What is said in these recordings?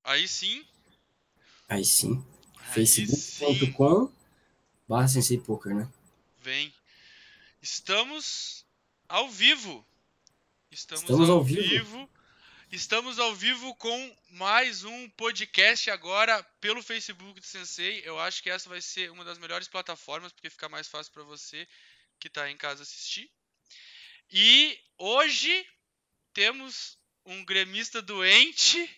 Aí sim. Aí sim. Aí sim. facebook.com/Sensei Poker, né? Vem. Estamos ao vivo. Estamos Estamos ao ao vivo. vivo. Estamos ao vivo com mais um podcast agora pelo Facebook do Sensei. Eu acho que essa vai ser uma das melhores plataformas, porque fica mais fácil para você que está em casa assistir. E hoje temos um gremista doente,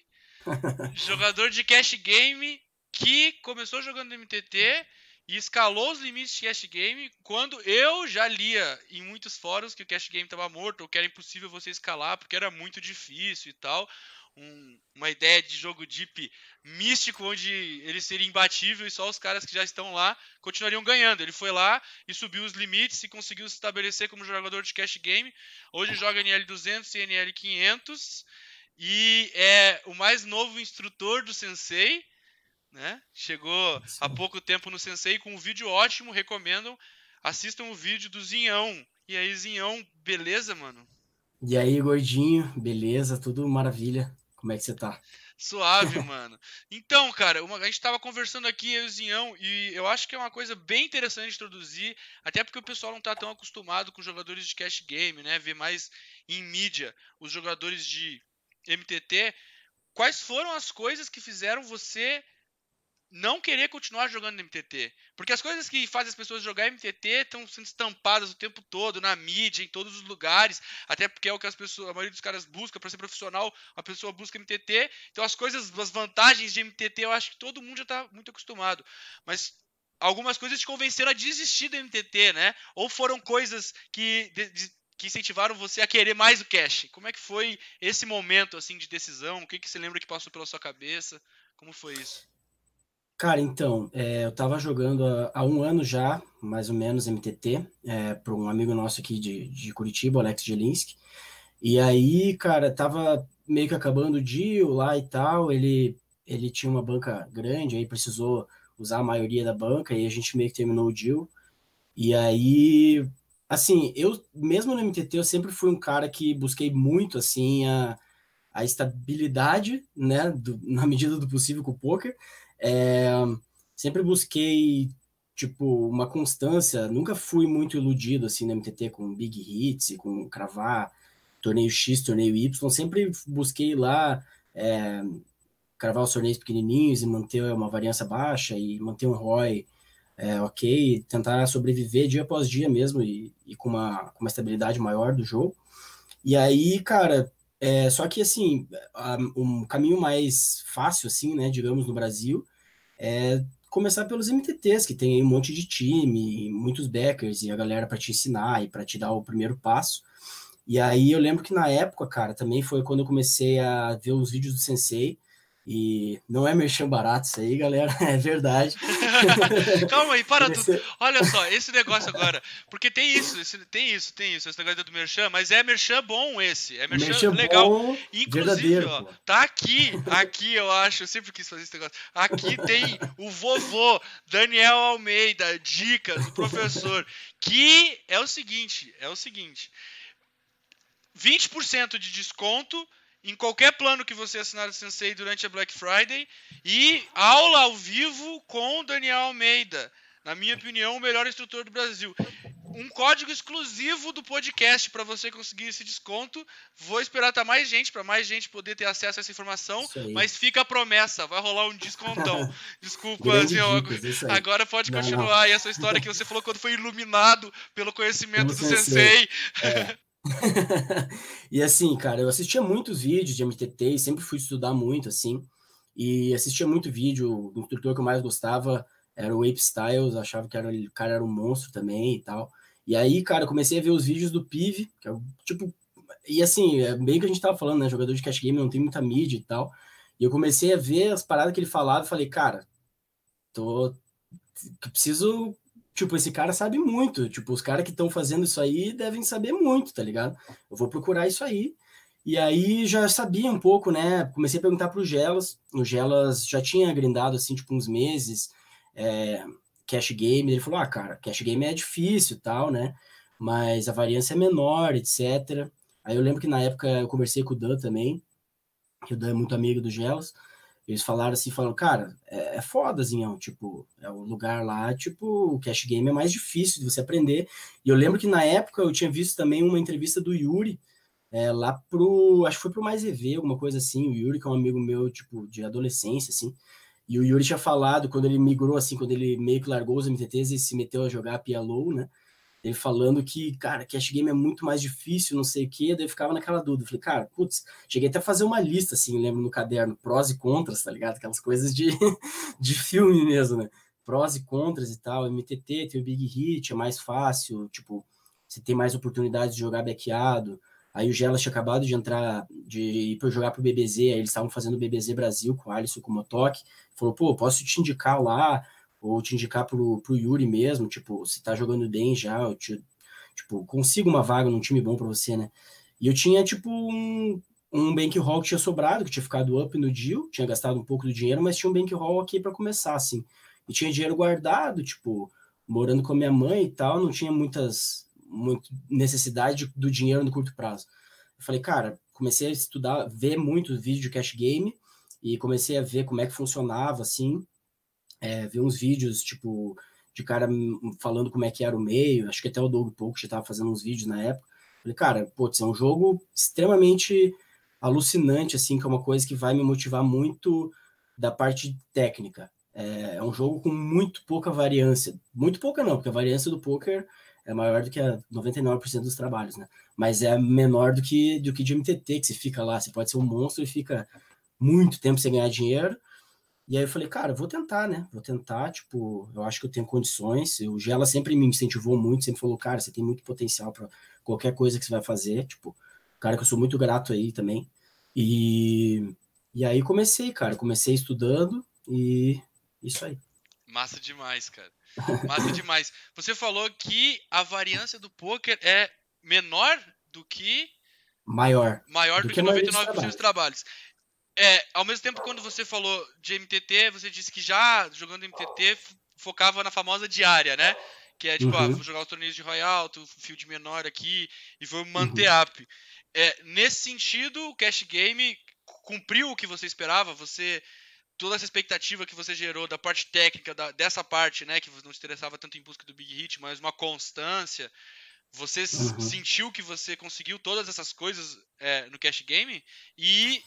jogador de cash game, que começou jogando no MTT e escalou os limites de cash game quando eu já lia em muitos fóruns que o cash game estava morto ou que era impossível você escalar porque era muito difícil e tal. Uma ideia de jogo deep místico onde ele seria imbatível e só os caras que já estão lá continuariam ganhando. Ele foi lá e subiu os limites e conseguiu se estabelecer como jogador de cash game. Hoje joga NL200 e NL500 e é o mais novo instrutor do Sensei, né? Chegou há pouco tempo no Sensei com um vídeo ótimo, recomendam. Assistam o vídeo do Zinhão. E aí, Zinhão, beleza, mano? E aí, gordinho, beleza? Tudo maravilha? Como é que você tá? Suave, mano. Então, cara, a gente tava conversando aqui, eu e o Zinhão, e eu acho que é uma coisa bem interessante de introduzir, até porque o pessoal não tá tão acostumado com jogadores de cash game, né? Ver mais em mídia os jogadores de MTT. Quais foram as coisas que fizeram você não querer continuar jogando no MTT? Porque as coisas que fazem as pessoas jogar MTT estão sendo estampadas o tempo todo, na mídia, em todos os lugares, até porque é o que a maioria dos caras busca para ser profissional, a pessoa busca MTT. Então as vantagens de MTT, eu acho que todo mundo já está muito acostumado. Mas algumas coisas te convenceram a desistir do MTT, né? Ou foram coisas que incentivaram você a querer mais o cash? Como é que foi esse momento assim de decisão? O que você lembra que passou pela sua cabeça? Como foi isso? Cara, então, eu tava jogando há um ano já, mais ou menos, MTT, para um amigo nosso aqui de Curitiba, o Alex Jelinski. E aí, cara, tava meio que acabando o deal lá e tal. Ele tinha uma banca grande, aí precisou usar a maioria da banca, e a gente meio que terminou o deal. E aí, assim, eu mesmo no MTT, eu sempre fui um cara que busquei muito, assim, a estabilidade, né, na medida do possível com o poker. É, sempre busquei, tipo, uma constância, nunca fui muito iludido, assim, no MTT com big hits e com cravar torneio X, torneio Y, sempre busquei lá cravar os torneios pequenininhos e manter uma variância baixa e manter um ROI ok, tentar sobreviver dia após dia mesmo e com uma estabilidade maior do jogo. E aí, cara, só que assim, um caminho mais fácil, assim, né, digamos, no Brasil, é começar pelos MTTs, que tem aí um monte de time, muitos backers e a galera para te ensinar e para te dar o primeiro passo. E aí eu lembro que na época, cara, também foi quando eu comecei a ver os vídeos do Sensei. E não é merchan barato isso aí, galera, é verdade. Calma aí, para tudo. Comecei... Olha só, esse negócio agora. Porque tem isso, esse negócio do merchan, mas é merchan bom esse. É Um merchan merchan legal. bom, Inclusive, verdadeiro, ó, pô. tá aqui eu acho, eu sempre quis fazer esse negócio. Aqui tem o vovô Daniel Almeida, dicas, o professor, que é o seguinte, 20% de desconto em qualquer plano que você assinar do Sensei durante a Black Friday e aula ao vivo com o Daniel Almeida. Na minha opinião, o melhor instrutor do Brasil. Um código exclusivo do podcast para você conseguir esse desconto. Vou esperar tá mais gente, para mais gente poder ter acesso a essa informação, Isso aí. mas fica a promessa, vai rolar um descontão. Desculpa, Grande assim, dicas, isso aí. agora pode Não, não. continuar. E essa história que você falou quando foi iluminado pelo Pelo conhecimento do Sensei. Sensei. É. E assim, cara, eu assistia muitos vídeos de MTT e sempre fui estudar muito, assim. E assistia muito vídeo. O instrutor que eu mais gostava era o Ape Styles, achava que o cara era um monstro também e tal. E aí, cara, eu comecei a ver os vídeos do Pive, que é o tipo. E assim, é bem o que a gente tava falando, né? Jogador de cash game não tem muita mídia e tal. E eu comecei a ver as paradas que ele falava e falei, cara, tô, preciso. Tipo, esse cara sabe muito. Tipo, os caras que estão fazendo isso aí devem saber muito, tá ligado? Eu vou procurar isso aí. E aí já sabia um pouco, né? Comecei a perguntar pro Gelas. O Gelas já tinha grindado, assim, tipo, uns meses. Cash game. Ele falou: ah, cara, cash game é difícil e tal, né? Mas a variância é menor, etc. Aí eu lembro que na época eu conversei com o Dan também, que o Dan é muito amigo do Gelas. eles falaram assim, falaram, cara, é foda, Zinhão, tipo, é o lugar lá, tipo, o cash game é mais difícil de você aprender. E eu lembro que na época eu tinha visto também uma entrevista do Yuri, lá acho que foi pro Mais EV, alguma coisa assim, o Yuri, que é um amigo meu, tipo, de adolescência, assim, e o Yuri tinha falado, quando ele migrou, assim, quando ele meio que largou os MTTs e se meteu a jogar PLO, né, ele falando que, cara, cash game é muito mais difícil, não sei o quê, daí eu ficava naquela dúvida. Eu falei, cara, putz, cheguei até a fazer uma lista, assim, lembro no caderno, prós e contras, tá ligado? Aquelas coisas de, de filme mesmo, né? Prós e contras e tal, MTT, tem o Big Hit, é mais fácil, tipo, você tem mais oportunidades de jogar backado. Aí o Gelas tinha acabado de entrar, de ir para jogar pro BBZ, aí eles estavam fazendo o BBZ Brasil com o Alisson, com o Motoque, falou, pô, posso te indicar lá, ou te indicar pro Yuri mesmo, tipo, se tá jogando bem já, eu tipo, consigo uma vaga num time bom para você, né? E eu tinha, tipo, um bankroll que tinha sobrado, que tinha ficado up no deal, tinha gastado um pouco do dinheiro, mas tinha um bankroll aqui para começar, assim. E tinha dinheiro guardado, tipo, morando com a minha mãe e tal, não tinha muita necessidade do dinheiro no curto prazo. Eu falei, cara, comecei a estudar, ver muito vídeo de cash game, e comecei a ver como é que funcionava, assim, ver uns vídeos, tipo, de cara falando como é que era o meio, acho que até o Doug Pouco já estava fazendo uns vídeos na época. Falei, cara, putz, é um jogo extremamente alucinante, assim, que é uma coisa que vai me motivar muito da parte técnica. É um jogo com muito pouca variância. Muito pouca não, porque a variância do poker é maior do que a 99% dos trabalhos, né? Mas é menor do que de MTT, que você fica lá, você pode ser um monstro e fica muito tempo sem ganhar dinheiro. E aí eu falei, cara, vou tentar, né? Vou tentar, tipo, eu acho que eu tenho condições. O Gela sempre me incentivou muito, sempre falou, cara, você tem muito potencial para qualquer coisa que você vai fazer, tipo, cara que eu sou muito grato aí também. E aí comecei, cara, comecei estudando e isso aí. Massa demais, cara. Massa demais. Você falou que a variância do poker é menor do que Maior maior do do que que a maioria dos 99% dos trabalhos. trabalhos. Ao mesmo tempo, quando você falou de MTT, você disse que já jogando MTT focava na famosa diária, né? Que é tipo, vou Uhum, jogar os torneios de Royal, field menor aqui e vou manter uhum. up. Nesse sentido, o Cash Game cumpriu o que você esperava? Toda essa expectativa que você gerou da parte técnica, dessa parte, né? Que você não se interessava tanto em busca do Big Hit, mas uma constância. Você Uhum. sentiu que você conseguiu todas essas coisas no cash game? E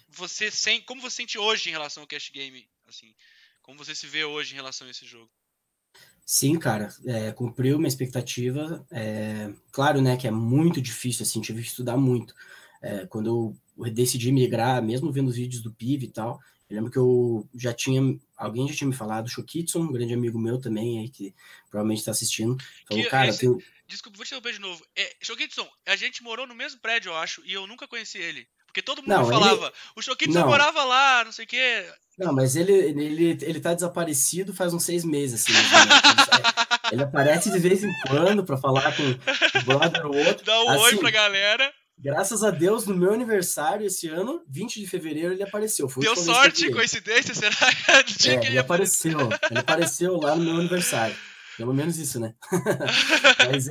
como você sente hoje em relação ao cash game? Assim, como você se vê hoje em relação a esse jogo? Sim, cara, cumpriu minha expectativa. Claro, né, que é muito difícil, assim, tive que estudar muito. Quando eu decidi migrar, mesmo vendo os vídeos do PIV e tal, eu lembro que alguém já tinha me falado, o Shokitson, um grande amigo meu também, aí, que provavelmente está assistindo, falou, cara, Desculpa, vou te interromper de novo. Shokitson, a gente morou no mesmo prédio, eu acho, e eu nunca conheci ele. Porque todo mundo me Não, falava, o Shokitson não, morava lá, não sei o quê. não, mas ele tá desaparecido faz uns 6 meses, assim, mais ou menos. Ele aparece de vez em quando para falar com o brother ou outro. Dá um oi pra Assim, galera. graças a Deus, no meu aniversário esse ano, 20 de fevereiro, ele apareceu. Foi eu que Deu falei isso pra sorte, ele. coincidência, será? Do dia que ele Ele apareceu. apareceu. Ele apareceu lá no meu aniversário. Pelo menos isso, né? Mas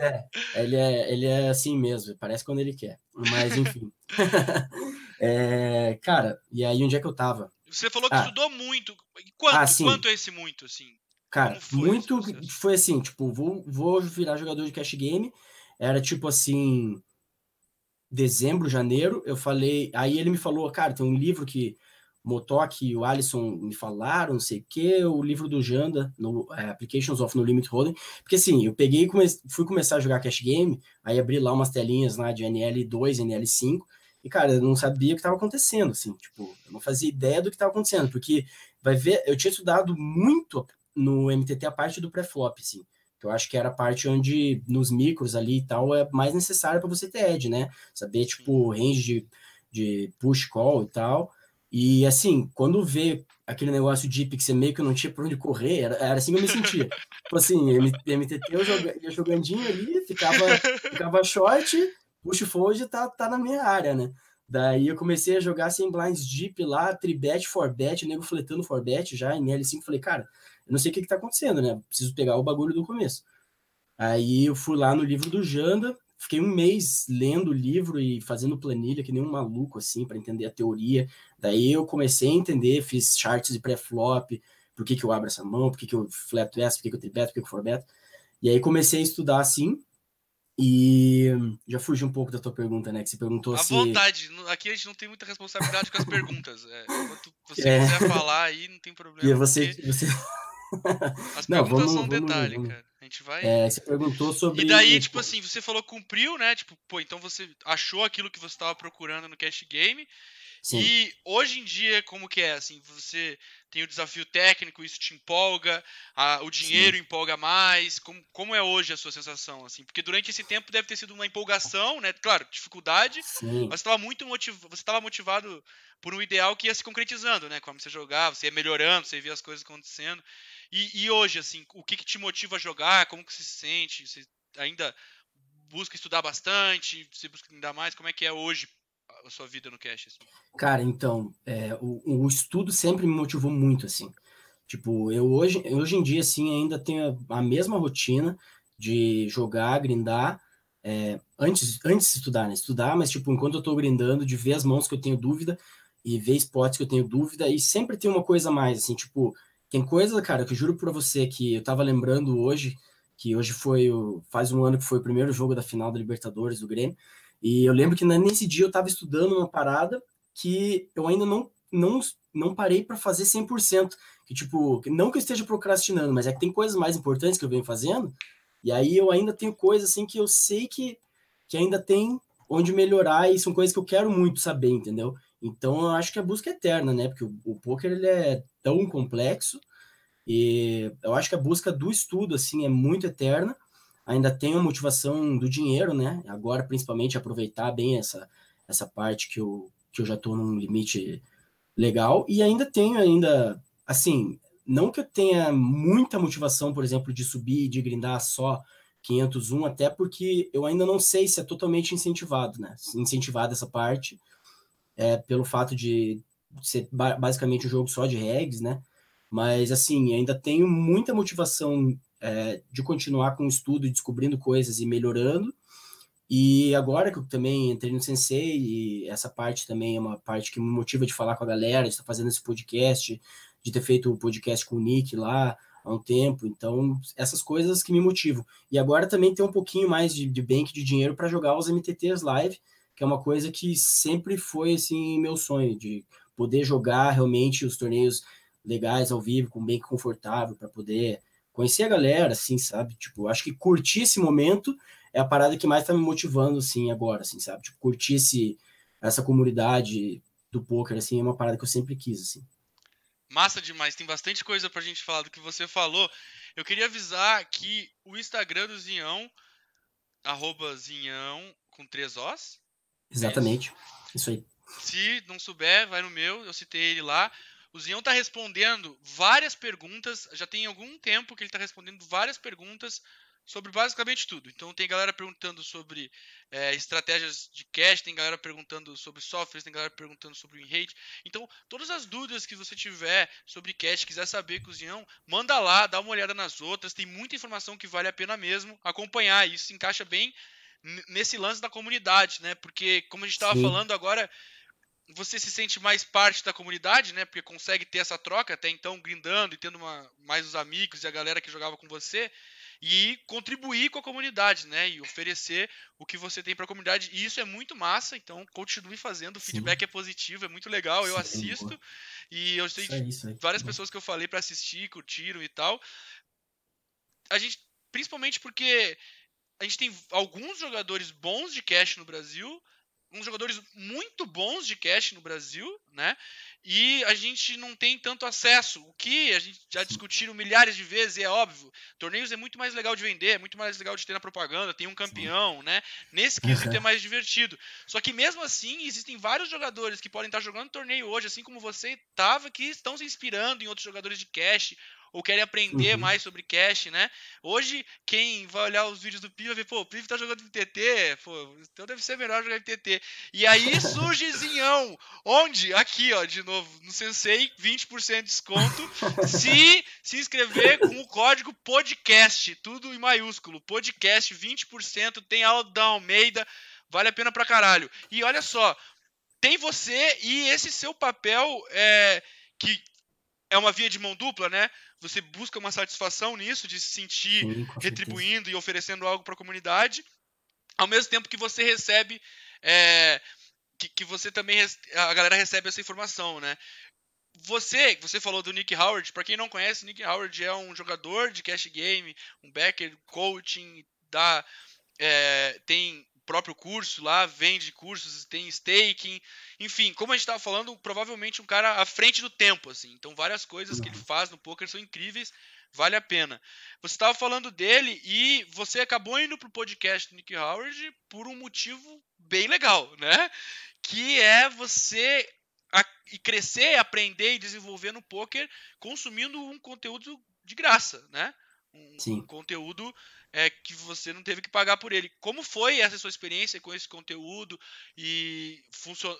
ele é assim mesmo, parece quando ele quer. Mas enfim. Cara, e aí onde é que eu tava? Você falou que Ah, estudou muito. sim. Quanto é esse muito, assim? Como Cara, foi esse muito. processo? Foi assim, tipo, vou virar jogador de cash game. Era tipo assim, dezembro, janeiro. Eu falei. Aí ele me falou, cara, tem um livro que o Motoc e o Alisson me falaram, não sei o quê, o livro do Janda, no Applications of No Limit Holding. Porque assim, eu peguei e fui começar a jogar cash game, aí abri lá umas telinhas lá de NL2, NL5. E, cara, eu não sabia o que estava acontecendo, assim, tipo, eu não fazia ideia do que estava acontecendo, porque vai ver, eu tinha estudado muito no MTT a parte do pré-flop, assim, que eu acho que era a parte onde, nos micros ali e tal, é mais necessária para você ter edge, né? Saber, Sim. tipo, range de push call e tal. E, assim, quando vê aquele negócio deep que você meio que não tinha por onde correr, era assim que eu me sentia. Tipo assim, MTT eu ia jogandinho ali, ficava short, push fold tá na minha área, né? Daí eu comecei a jogar sem blinds deep lá, tribet, forbet, nego fletando forbet já em L5. Falei, cara, eu não sei o que tá acontecendo, né? Preciso pegar o bagulho do começo. Aí eu fui lá no livro do Janda, fiquei um mês lendo o livro e fazendo planilha que nem um maluco, assim, para entender a teoria. Daí eu comecei a entender, fiz charts de pré-flop, por que eu abro essa mão, por que eu fleto essa, por que eu tribeto, por que eu forbeto. E aí comecei a estudar assim, e já fugi um pouco da tua pergunta, né? Que você perguntou À se. vontade. Aqui a gente não tem muita responsabilidade com as perguntas. Enquanto você É, quiser falar aí, não tem e problema, você, porque você. as Não, perguntas são um vamos junto. detalhe, Vamos. cara. A gente vai. É, você perguntou E daí, sobre. tipo assim, você falou cumpriu, né? Tipo, pô, então você achou aquilo que você estava procurando no cash game. Sim, E hoje em dia, como que é? Assim, você tem o desafio técnico, isso te empolga, o dinheiro sim, empolga mais. Como é hoje a sua sensação? Assim? Porque durante esse tempo deve ter sido uma empolgação, né? Claro, dificuldade, sim. mas você estava motivado por um ideal que ia se concretizando, né? Como você jogava, você ia melhorando, você via as coisas acontecendo. E hoje, assim, o que te motiva a jogar? Como que você se sente? Você ainda busca estudar bastante? Você busca ainda mais? Como é que é hoje a sua vida no cash, assim? Cara, então, o estudo sempre me motivou muito, assim. Tipo, hoje em dia, assim, ainda tenho a mesma rotina de jogar, grindar, antes de estudar, né? Estudar, mas, tipo, enquanto eu tô grindando, de ver as mãos que eu tenho dúvida e ver spots que eu tenho dúvida, e sempre tem uma coisa a mais, assim, tipo, tem coisa, cara, que eu juro pra você que eu tava lembrando hoje, que hoje faz um ano que foi o primeiro jogo da final da Libertadores do Grêmio, e eu lembro que nesse dia eu tava estudando uma parada que eu ainda não parei para fazer 100%. Que, tipo, não que eu esteja procrastinando, mas é que tem coisas mais importantes que eu venho fazendo, e aí eu ainda tenho coisas assim que eu sei que ainda tem onde melhorar, e são coisas que eu quero muito saber, entendeu? Então eu acho que a busca é eterna, né? Porque o poker ele é tão complexo, e eu acho que a busca do estudo assim é muito eterna. Ainda tem a motivação do dinheiro, né? Agora, principalmente, aproveitar bem essa parte que eu já estou num limite legal. E ainda tenho, assim, não que eu tenha muita motivação, por exemplo, de subir, de grindar só 501, até porque eu ainda não sei se é totalmente incentivado, né? Incentivado essa parte, pelo fato de ser basicamente um jogo só de regs, né? Mas, assim, ainda tenho muita motivação de continuar com o estudo, descobrindo coisas e melhorando. E agora que eu também entrei no Sensei, e essa parte também é uma parte que me motiva de falar com a galera, de estar fazendo esse podcast, de ter feito o podcast com o Nick lá há um tempo. Então, essas coisas que me motivam. E agora também ter um pouquinho mais de bank de dinheiro para jogar os MTTs live, que é uma coisa que sempre foi assim meu sonho, de poder jogar realmente os torneios legais ao vivo, com bank confortável, para poder conhecer a galera, assim, sabe? Tipo, acho que curtir esse momento é a parada que mais tá me motivando, assim, agora, assim, sabe? Tipo, curtir essa comunidade do poker, assim, é uma parada que eu sempre quis, assim. Massa demais, tem bastante coisa pra gente falar do que você falou. Eu queria avisar que o Instagram do Zinhão, @Zinhão com 3 Os, é isso? Exatamente. Isso aí. Se não souber, vai no meu, eu citei ele lá. O Zinhão tá respondendo várias perguntas, já tem algum tempo que ele tá respondendo várias perguntas sobre basicamente tudo. Então tem galera perguntando sobre estratégias de cash, tem galera perguntando sobre softwares, tem galera perguntando sobre win rate. Então todas as dúvidas que você tiver sobre cash, quiser saber com o Zinhão, manda lá, dá uma olhada nas outras, tem muita informação que vale a pena mesmo acompanhar. Isso se encaixa bem nesse lance da comunidade, né? Porque como a gente estava Sim. falando agora, você se sente mais parte da comunidade, né? Porque consegue ter essa troca, até então grindando e tendo mais os amigos e a galera que jogava com você, e contribuir com a comunidade, né? E oferecer o que você tem para a comunidade. E isso é muito massa, então continue fazendo. O Sim. feedback é positivo, é muito legal. Eu Sim, boa. assisto e eu sei Isso de aí, isso aí. várias Boa. pessoas que eu falei para assistir, curtiram e tal. A gente, principalmente porque a gente tem alguns jogadores bons de cash no Brasil, uns jogadores muito bons de cash no Brasil, né? E a gente não tem tanto acesso. O que a gente já Sim. discutiram milhares de vezes, e é óbvio. Torneios é muito mais legal de vender, é muito mais legal de ter na propaganda, tem um Sim. campeão, né? Nesse quesito é Aham. mais divertido. Só que mesmo assim, existem vários jogadores que podem estar jogando torneio hoje, assim como você estava, que estão se inspirando em outros jogadores de cash, ou querem aprender mais sobre cash, né? Hoje, quem vai olhar os vídeos do Pive vai ver, pô, o Pive tá jogando MTT, pô, então deve ser melhor jogar MTT. E aí surge Zinhão, onde? Aqui, ó, de novo, no Sensei, 20% de desconto, se inscrever com o código podcast, tudo em maiúsculo, podcast 20%, tem aula da Almeida, vale a pena pra caralho. E olha só, tem você e esse seu papel que é uma via de mão dupla, né? Você busca uma satisfação nisso, de se sentir retribuindo e oferecendo algo para a comunidade, ao mesmo tempo que você recebe, que você também, a galera recebe essa informação, né? Você falou do Nick Howard. Para quem não conhece, Nick Howard é um jogador de cash game, um backer, coaching, tem próprio curso lá, vende cursos, tem staking, enfim, como a gente estava falando, provavelmente um cara à frente do tempo, assim. Então várias coisas que ele faz no poker são incríveis, vale a pena. Você estava falando dele e você acabou indo pro podcast do Nick Howard por um motivo bem legal, né? Que é você crescer, aprender e desenvolver no poker consumindo um conteúdo de graça, né? Um conteúdo que você não teve que pagar por ele. Como foi essa sua experiência com esse conteúdo? E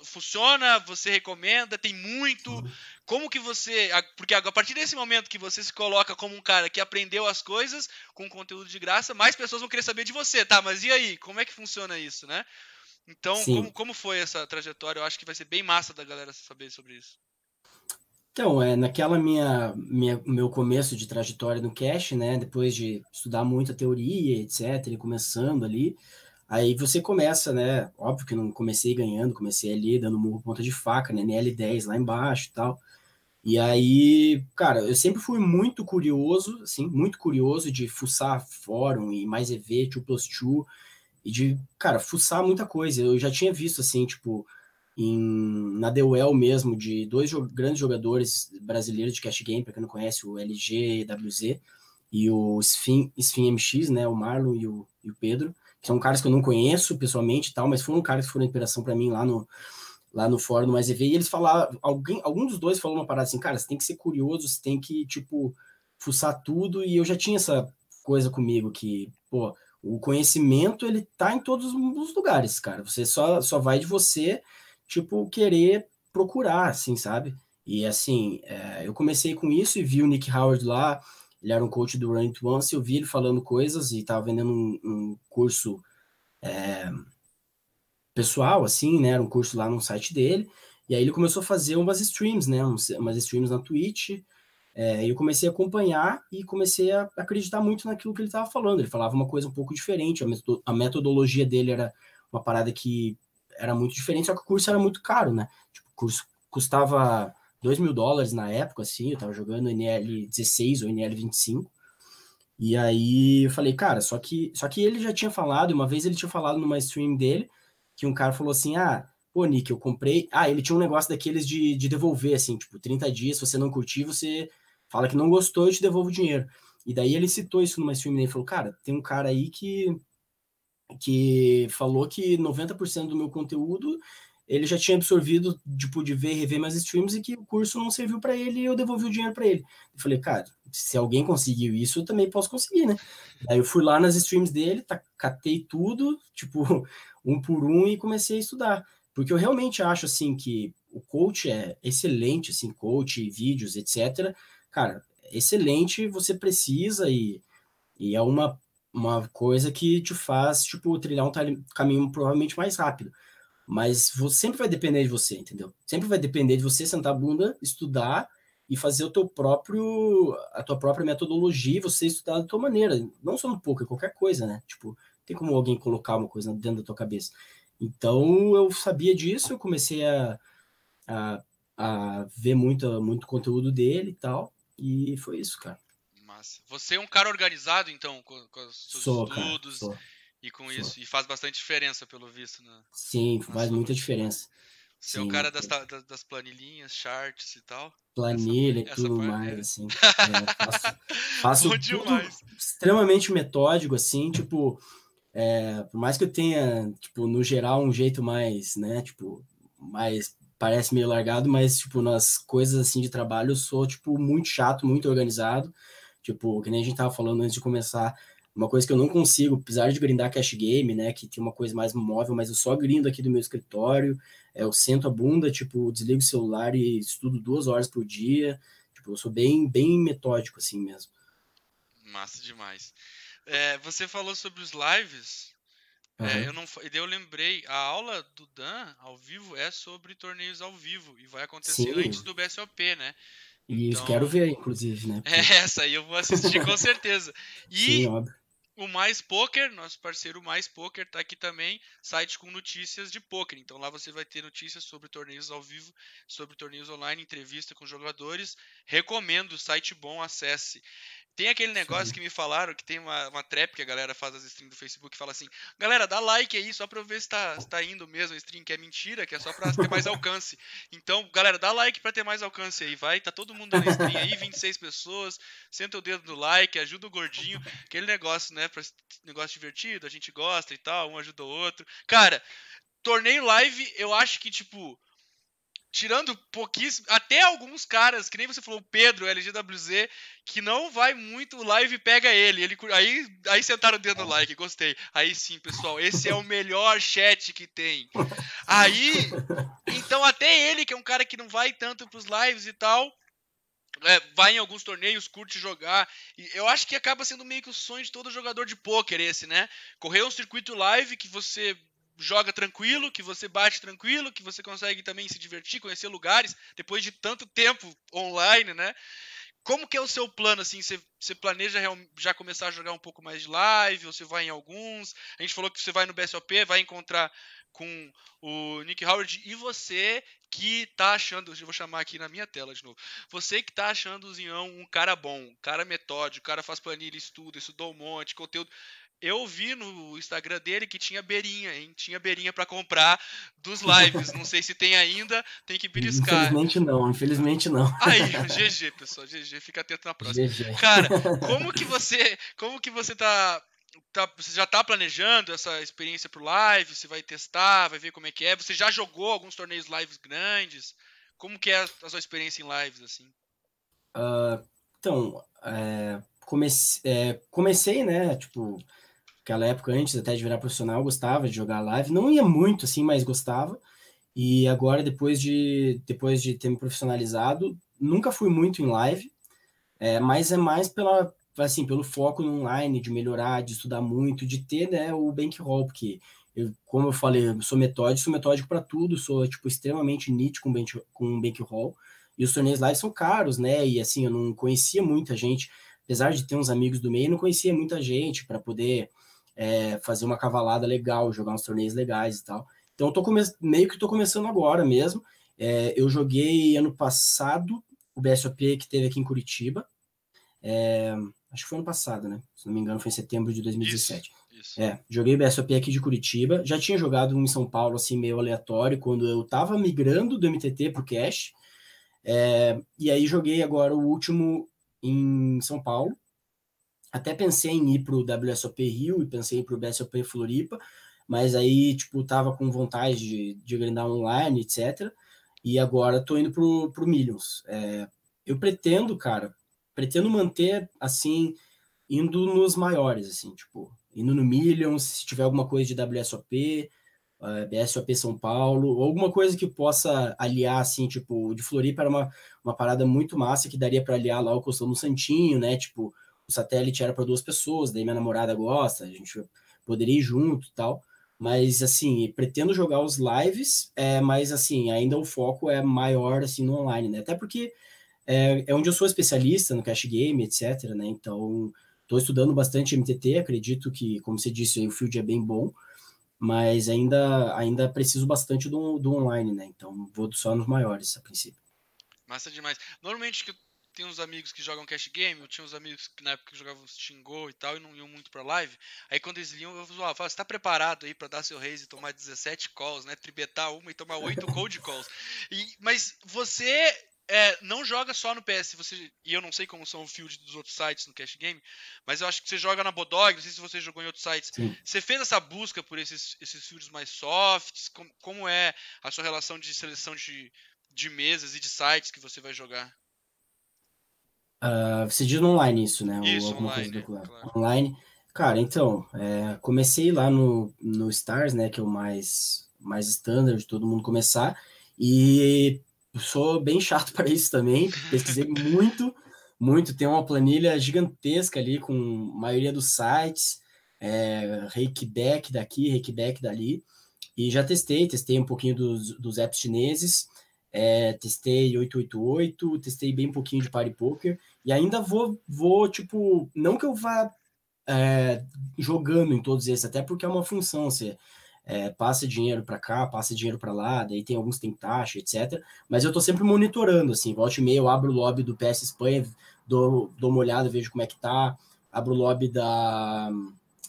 funciona? Você recomenda? Tem muito? Como que você... Porque a partir desse momento que você se coloca como um cara que aprendeu as coisas com conteúdo de graça, mais pessoas vão querer saber de você, tá? Mas e aí? Como é que funciona isso, né? Então, como foi essa trajetória? Eu acho que vai ser bem massa da galera saber sobre isso. Então, naquela meu começo de trajetória no cash, né, depois de estudar muita teoria, etc, e começando ali, aí você começa, né, óbvio que não comecei ganhando, comecei ali dando murro ponta de faca, né, NL10 lá embaixo e tal, e aí, cara, eu sempre fui muito curioso, assim, muito curioso de fuçar fórum e mais EV, 2+2, e de, cara, fuçar muita coisa. Eu já tinha visto, assim, tipo, na The Well mesmo, de dois grandes jogadores brasileiros de cash game, para quem não conhece, o LGWZ e o Sphin MX, né, o Marlon e o Pedro, que são caras que eu não conheço pessoalmente e tal, mas foram caras que foram inspiração para mim lá no fórum do Mais EV, e eles falavam, algum dos dois falou uma parada assim, cara, você tem que ser curioso, você tem que, tipo, fuçar tudo, e eu já tinha essa coisa comigo que, pô, o conhecimento, ele tá em todos os lugares, cara, você só vai de você, tipo, querer procurar, assim, sabe? E, assim, eu comecei com isso e vi o Nick Howard lá, ele era um coach do Run It Once, eu vi ele falando coisas e tava vendendo um curso pessoal, assim, né? Era um curso lá no site dele. E aí ele começou a fazer umas streams, né? Umas streams na Twitch. E eu comecei a acompanhar e comecei a acreditar muito naquilo que ele estava falando. Ele falava uma coisa um pouco diferente. A metodologia dele era uma parada que era muito diferente, só que o curso era muito caro, né? Tipo, o curso custava $2.000 na época, assim. Eu tava jogando NL16 ou NL25. E aí eu falei, cara, só que ele já tinha falado, uma vez ele tinha falado numa stream dele, que um cara falou assim, pô, Nick, eu comprei... ele tinha um negócio daqueles de devolver, assim, tipo, 30 dias, se você não curtir, você fala que não gostou e te devolve o dinheiro. E daí ele citou isso numa stream dele, falou, cara, tem um cara aí que falou que 90% do meu conteúdo ele já tinha absorvido, tipo, de ver e rever meus streams, e que o curso não serviu para ele e eu devolvi o dinheiro para ele. Eu falei, cara, se alguém conseguiu isso, eu também posso conseguir, né? Aí eu fui lá nas streams dele, catei tudo, tipo, um por um, e comecei a estudar. Porque eu realmente acho, assim, que o coach é excelente, assim, coach, vídeos, etc. Cara, excelente, você precisa, e é uma coisa que te faz, tipo, trilhar um caminho provavelmente mais rápido. Mas sempre vai depender de você, entendeu? Sempre vai depender de você sentar a bunda, estudar e fazer a tua própria metodologia, você estudar da tua maneira, não só no poker, qualquer coisa, né? Tipo, tem como alguém colocar uma coisa dentro da tua cabeça. Então, eu sabia disso, eu comecei a ver muito conteúdo dele e tal, e foi isso, cara. Massa. Você é um cara organizado, então, com os seus estudos, cara, e com isso, e faz bastante diferença, pelo visto, né? Sim, faz muita diferença. Você é o cara das planilhinhas, charts e tal? Planilha e tudo mais, assim. Faço tudo extremamente metódico, assim, tipo, por mais que eu tenha, tipo, no geral, um jeito mais, né, tipo, mais parece meio largado, mas, tipo, nas coisas, assim, de trabalho, eu sou, tipo, muito chato, muito organizado. Tipo, que nem a gente tava falando antes de começar, uma coisa que eu não consigo, apesar de grindar cash game, né, que tem uma coisa mais móvel, mas eu só grindo aqui do meu escritório, eu sento a bunda, tipo, desligo o celular e estudo 2 horas por dia. Tipo, eu sou bem metódico, assim mesmo. Massa demais. Você falou sobre os lives. Aham. Eu lembrei, a aula do Dan ao vivo é sobre torneios ao vivo e vai acontecer antes Sim, do BSOP, né? e quero Então, ver, inclusive, né, porque... essa aí eu vou assistir com certeza. Sim, E óbvio. o Mais Poker, nosso parceiro Mais Poker, tá aqui também, site com notícias de poker. Então lá você vai ter notícias sobre torneios ao vivo, sobre torneios online, entrevista com jogadores. Recomendo, site bom, acesse. Tem aquele Isso negócio aí. que me falaram que tem uma trap que a galera faz as streams do Facebook e fala assim: galera, dá like aí só pra eu ver se tá indo mesmo a stream, que é mentira, que é só pra ter mais alcance. Então, galera, dá like pra ter mais alcance aí, vai. Tá todo mundo dando stream aí, 26 pessoas, senta o dedo no like, ajuda o gordinho. Aquele negócio, né? Negócio divertido, a gente gosta e tal, um ajuda o outro. Cara, torneio live, eu acho que, tipo, tirando pouquíssimo, até alguns caras, que nem você falou, o Pedro, LGWZ, que não vai muito, o live pega ele aí sentaram o dedo no like, gostei. Aí sim, pessoal, esse é o melhor chat que tem. Aí, então até ele, que é um cara que não vai tanto pros lives e tal, vai em alguns torneios, curte jogar. E eu acho que acaba sendo meio que o sonho de todo jogador de pôquer esse, né? Correr um circuito live que você joga tranquilo, que você bate tranquilo, que você consegue também se divertir, conhecer lugares, depois de tanto tempo online, né? Como que é o seu plano, assim? Você planeja já começar a jogar um pouco mais de live? Ou você vai em alguns? A gente falou que você vai no BSOP, vai encontrar com o Nick Howard. E você que tá achando, eu vou chamar aqui na minha tela de novo. Você que tá achando o Zinhão um cara bom, um cara metódico, o cara faz planilha, estuda, estudou um monte, conteúdo. Eu vi no Instagram dele que tinha beirinha, hein? Tinha beirinha pra comprar dos lives. Não sei se tem ainda, tem que beliscar. Infelizmente não, infelizmente não. Aí, GG, pessoal, GG, fica atento na próxima. GG. Cara, como que você você já tá planejando essa experiência pro live? Você vai testar, vai ver como é que é? Você já jogou alguns torneios lives grandes? Como que é a sua experiência em lives, assim? Então, comecei, né, tipo, aquela época antes até de virar profissional, gostava de jogar live, não ia muito assim, mas gostava. E agora, depois de ter me profissionalizado, nunca fui muito em live, mas é mais assim, pelo foco no online, de melhorar, de estudar muito, de ter, né, o bankroll, porque como eu falei, eu sou metódico para tudo, sou tipo extremamente nítido com bankroll. E os torneios live são caros, né? E assim, eu não conhecia muita gente, apesar de ter uns amigos do meio, não conhecia muita gente para poder fazer uma cavalada legal, jogar uns torneios legais e tal. Então, meio que estou começando agora mesmo. Eu joguei ano passado o BSOP que teve aqui em Curitiba. Acho que foi ano passado, né? Se não me engano, foi em setembro de Isso, 2017. isso. Joguei o BSOP aqui de Curitiba. Já tinha jogado um em São Paulo, assim, meio aleatório, quando eu tava migrando do MTT pro Cash. E aí joguei agora o último em São Paulo. Até pensei em ir pro WSOP Rio e pensei em ir pro BSOP Floripa, mas aí, tipo, tava com vontade de grindar online, etc. E agora tô indo pro Millions. Eu pretendo, cara, pretendo manter, assim, indo nos maiores, assim, tipo, indo no Millions, se tiver alguma coisa de WSOP, BSOP São Paulo, ou alguma coisa que possa aliar, assim, tipo, o de Floripa era uma parada muito massa que daria para aliar lá o Costão no Santinho, né? Tipo, o satélite era para 2 pessoas, daí minha namorada gosta, a gente poderia ir junto e tal. Mas, assim, pretendo jogar os lives, mas, assim, ainda o foco é maior, assim, no online, né? Até porque é onde eu sou especialista no cash game, etc, né? Então, estou estudando bastante MTT, acredito que, como você disse, o field é bem bom, mas ainda preciso bastante do online, né? Então vou só nos maiores a princípio. Massa demais. Normalmente que eu tenho uns amigos que jogam cash game, eu tinha uns amigos que na época jogavam Xingô e tal e não iam muito pra live. Aí quando eles iam, eu falava, você tá preparado aí pra dar seu raise e tomar 17 calls, né? Tribetar uma e tomar 8 cold calls. Mas você não joga só no PS, e eu não sei como são o field dos outros sites no Cash Game, mas eu acho que você joga na Bodog, não sei se você jogou em outros sites. Sim. Você fez essa busca por esses fields mais softs? Como é a sua relação de seleção de mesas e de sites que você vai jogar? Você diz no online isso, né? Ou Isso, alguma coisa online, do claro. claro. Online. Cara, então, comecei lá no Stars, né? Que é o mais standard de todo mundo começar. E sou bem chato para isso também. Pesquisei muito, muito. Tem uma planilha gigantesca ali com a maioria dos sites, Reikback daqui, Reikback dali. E já testei um pouquinho dos apps chineses, testei 888, testei bem pouquinho de Party Poker, e ainda vou tipo, não que eu vá jogando em todos esses, até porque é uma função, você passa dinheiro para cá, passa dinheiro para lá, daí tem alguns que tem taxa, etc. Mas eu tô sempre monitorando, assim, volta e meia eu abro o lobby do PS Espanha, dou uma olhada, vejo como é que tá, abro o lobby da...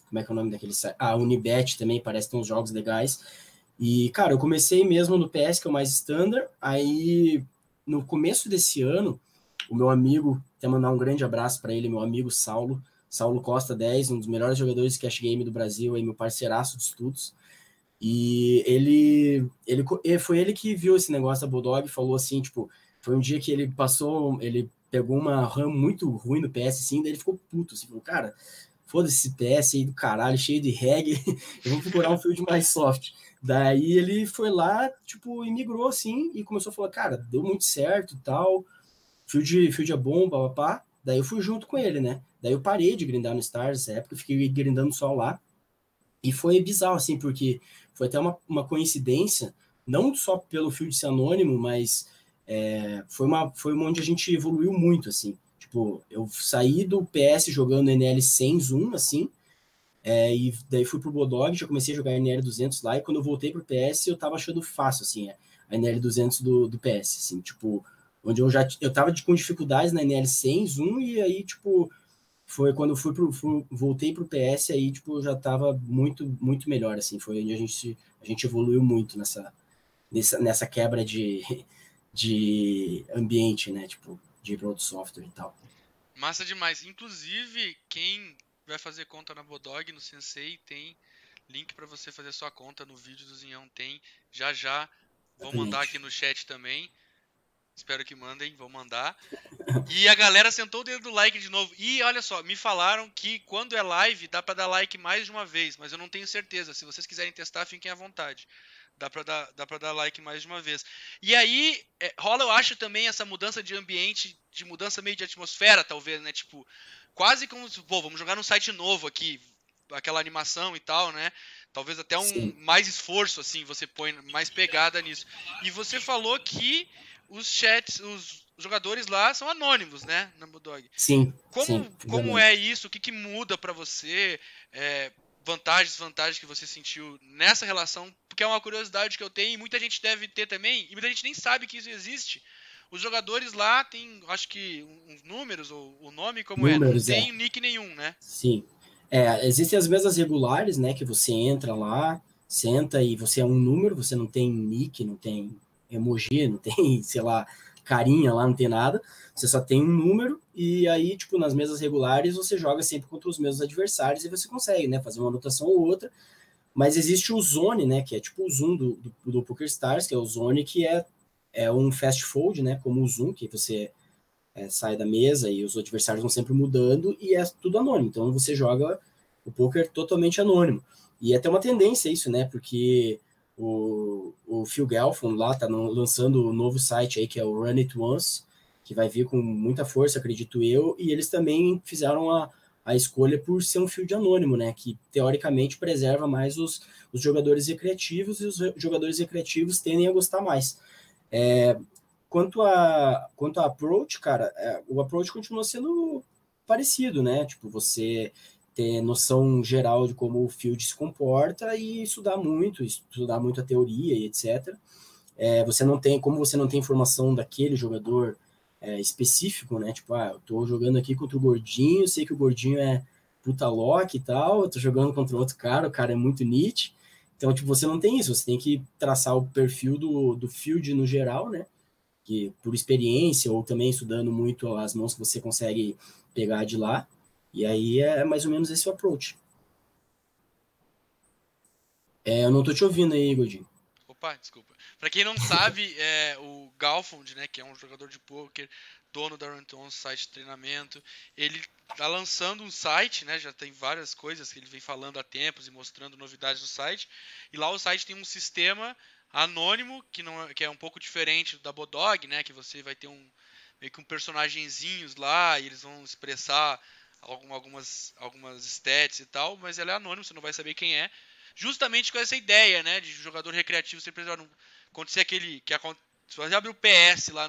Como é que é o nome daquele site? A Unibet também, parece que tem uns jogos legais. E, cara, eu comecei mesmo no PS, que é o mais standard. Aí, no começo desse ano, o meu amigo, até mandar um grande abraço para ele, meu amigo Saulo Costa 10, um dos melhores jogadores de cash game do Brasil, aí, meu parceiraço de estudos. E foi ele que viu esse negócio da Bulldog e falou assim, tipo, foi um dia que ele pegou uma RAM muito ruim no PS, assim, daí ele ficou puto, assim, falou, cara, foda-se esse PS aí do caralho, cheio de reggae, eu vou procurar um field mais soft. Daí ele foi lá, tipo, e migrou, assim, e começou a falar, cara, deu muito certo e tal, field é bom, papapá. Daí eu fui junto com ele, né? Daí eu parei de grindar no Stars nessa época, eu fiquei grindando só lá. E foi bizarro, assim, porque foi até uma coincidência, não só pelo field ser anônimo, mas foi onde a gente evoluiu muito, assim. Tipo, eu saí do PS jogando NL 100 Zoom, assim, e daí fui pro Bodog, já comecei a jogar NL 200 lá, e quando eu voltei pro PS, eu tava achando fácil, assim, a NL 200 do PS, assim, tipo, onde eu tava com dificuldades na NL 100 Zoom, e aí, tipo, foi quando voltei pro PS, aí, tipo, já tava muito, muito melhor, assim, foi onde a gente evoluiu muito nessa quebra de ambiente, né, tipo, de road software e tal. Massa demais. Inclusive, quem vai fazer conta na Bodog, no Sensei, tem link para você fazer sua conta no vídeo do Zinhão tem. Já já vou mandar aqui Exatamente. no chat também. Espero que mandem, vou mandar. E a galera sentou o dedo do like de novo. E olha só, me falaram que quando é live dá pra dar like mais de uma vez, mas eu não tenho certeza. Se vocês quiserem testar, fiquem à vontade. Dá pra dar like mais de uma vez. E aí, rola, eu acho, também essa mudança de ambiente, de mudança meio de atmosfera, talvez, né? Tipo, quase como se, pô, vamos jogar num site novo aqui, aquela animação e tal, né? Talvez até um Sim, mais esforço, assim, você põe mais pegada nisso. E você falou que os chats, os jogadores lá são anônimos, né? Na Bulldog. sim, sim, Como finalmente. é isso? O que muda pra você? Vantagens, desvantagens que você sentiu nessa relação? Porque é uma curiosidade que eu tenho e muita gente deve ter também, e muita gente nem sabe que isso existe. Os jogadores lá têm, acho que, uns números, ou o nome como é? Não Números, tem nick nenhum, né? sim. Existem as mesas regulares, né, que você entra lá, senta e você é um número, você não tem nick, não tem emoji, não tem, sei lá, carinha lá, não tem nada. Você só tem um número e aí, tipo, nas mesas regulares você joga sempre contra os mesmos adversários e você consegue, né, fazer uma anotação ou outra. Mas existe o Zone, né, que é tipo o Zoom do PokerStars, que é o Zone que é um fast fold, né, como o Zoom, que você sai da mesa e os adversários vão sempre mudando e é tudo anônimo. Então você joga o poker totalmente anônimo. E é até uma tendência isso, né? Porque o Phil Gelfond lá tá lançando um novo site aí que é o Run It Once, que vai vir com muita força, acredito eu, e eles também fizeram a escolha por ser um field anônimo, né? Que teoricamente preserva mais os jogadores recreativos e os jogadores recreativos tendem a gostar mais. Quanto a approach, cara, o approach continua sendo parecido, né? Tipo, você ter noção geral de como o field se comporta e estudar muito a teoria e etc. Como você não tem informação daquele jogador específico, né? Tipo, eu tô jogando aqui contra o Gordinho, sei que o Gordinho é puta lock e tal, eu tô jogando contra outro cara, o cara é muito niche. Então, tipo, você não tem isso, você tem que traçar o perfil do field no geral, né? que por experiência ou também estudando muito as mãos que você consegue pegar de lá. E aí é mais ou menos esse o approach. Eu não tô te ouvindo aí, Godinho. Opa, desculpa. Pra quem não sabe, o Galfond, né, que é um jogador de poker, dono da Renton, site de treinamento, ele tá lançando um site, né, já tem várias coisas que ele vem falando há tempos e mostrando novidades no site, e lá o site tem um sistema anônimo, que é um pouco diferente da Bodog, né, que você vai ter meio que um personagenzinhos lá, e eles vão expressar algumas stats e tal, mas ela é anônimo, você não vai saber quem é, justamente com essa ideia, né, de jogador recreativo sempre não acontecer aquele se você abrir o PS lá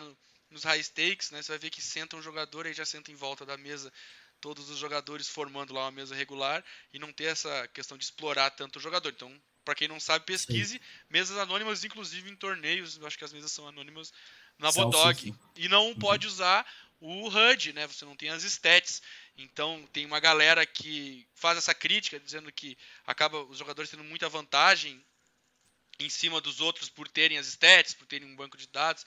nos high stakes, né, você vai ver que senta um jogador e já senta em volta da mesa todos os jogadores formando lá uma mesa regular e não ter essa questão de explorar tanto o jogador. Então, para quem não sabe, pesquise. Sim. Mesas anônimas, inclusive em torneios, eu acho que as mesas são anônimas na Bodog. E não pode usar o HUD, né? Você não tem as stats. Então tem uma galera que faz essa crítica, dizendo que acaba os jogadores tendo muita vantagem em cima dos outros por terem as stats, por terem um banco de dados.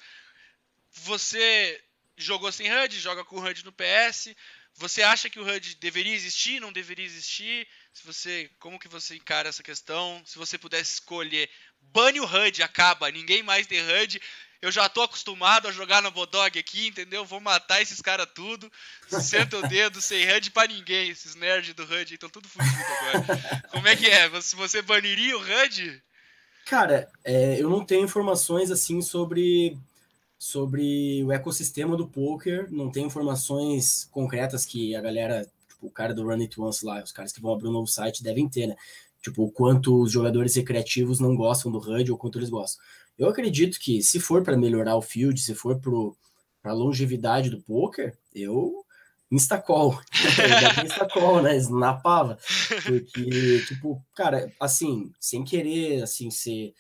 Você jogou sem HUD, joga com o HUD no PS. Você acha que o HUD deveria existir, não deveria existir? Como que você encara essa questão? Se você pudesse escolher, bane o HUD, acaba, ninguém mais tem HUD. Eu já tô acostumado a jogar na Bodog aqui, entendeu? Vou matar esses caras tudo. Senta o dedo, sem HUD pra ninguém. Esses nerds do HUD estão tudo fodidos agora. Como é que é? Você baniria o HUD? Cara, eu não tenho informações assim sobre o ecossistema do poker, não tem informações concretas que a galera, tipo, o cara do Run It Once lá, os caras que vão abrir um novo site devem ter, né? Tipo, o quanto os jogadores recreativos não gostam do HUD ou quanto eles gostam. Eu acredito que se for para melhorar o field, se for para a longevidade do poker, eu instacall. Eu dava instacall, né? Snapava. Porque, tipo, cara, assim, sem querer, assim, ser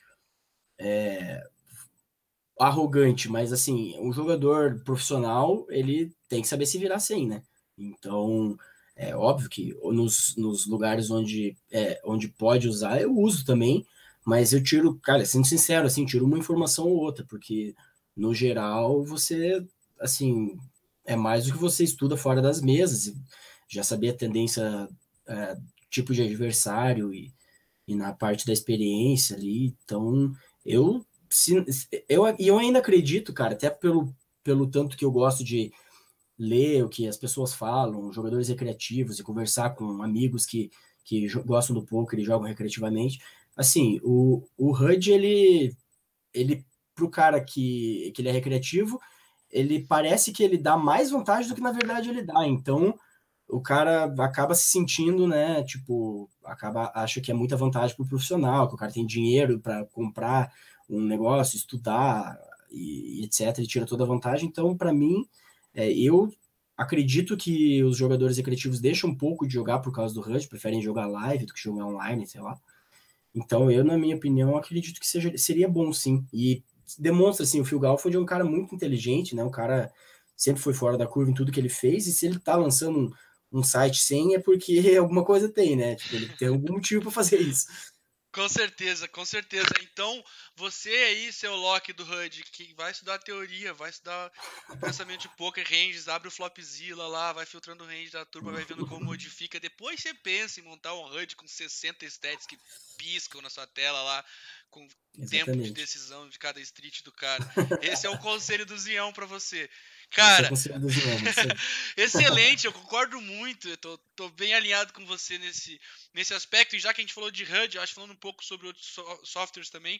arrogante, mas assim, um jogador profissional, ele tem que saber se virar sem, né? Então, é óbvio que nos lugares onde pode usar, eu uso também, mas eu tiro, cara, sendo sincero, assim, tiro uma informação ou outra, porque no geral você, assim, é mais do que você estuda fora das mesas, já saber a tendência, é, tipo de adversário e na parte da experiência ali, então eu eu ainda acredito, cara, até pelo tanto que eu gosto de ler o que as pessoas falam, jogadores recreativos e conversar com amigos que gostam do poker e jogam recreativamente. Assim, o HUD, ele pro cara que ele é recreativo, ele parece que ele dá mais vantagem do que na verdade ele dá. Então, o cara acaba se sentindo, né, tipo, acha que é muita vantagem pro profissional, que o cara tem dinheiro para comprar um negócio, estudar e etc, e tira toda a vantagem. Então, para mim, eu acredito que os jogadores recreativos deixam um pouco de jogar por causa do HUD, preferem jogar live do que jogar online, sei lá. Então, eu, na minha opinião, acredito que seria bom, sim. E demonstra, assim, o Phil Galfond é um cara muito inteligente, né? Um cara sempre foi fora da curva em tudo que ele fez, e se ele tá lançando um site sem, é porque alguma coisa tem, né? Tipo, ele tem algum motivo para fazer isso. Com certeza, com certeza. Então, você aí, seu Loki do HUD, que vai estudar teoria, vai estudar o pensamento de poker, ranges, abre o Flopzilla lá, vai filtrando o range da turma, vai vendo como modifica. Depois você pensa em montar um HUD com 60 stats que piscam na sua tela lá, com tempo de decisão de cada street do cara. Esse é o conselho do Zião pra você. Cara, excelente, eu concordo muito, eu tô bem alinhado com você nesse aspecto, e já que a gente falou de HUD, eu acho falando um pouco sobre outros softwares também,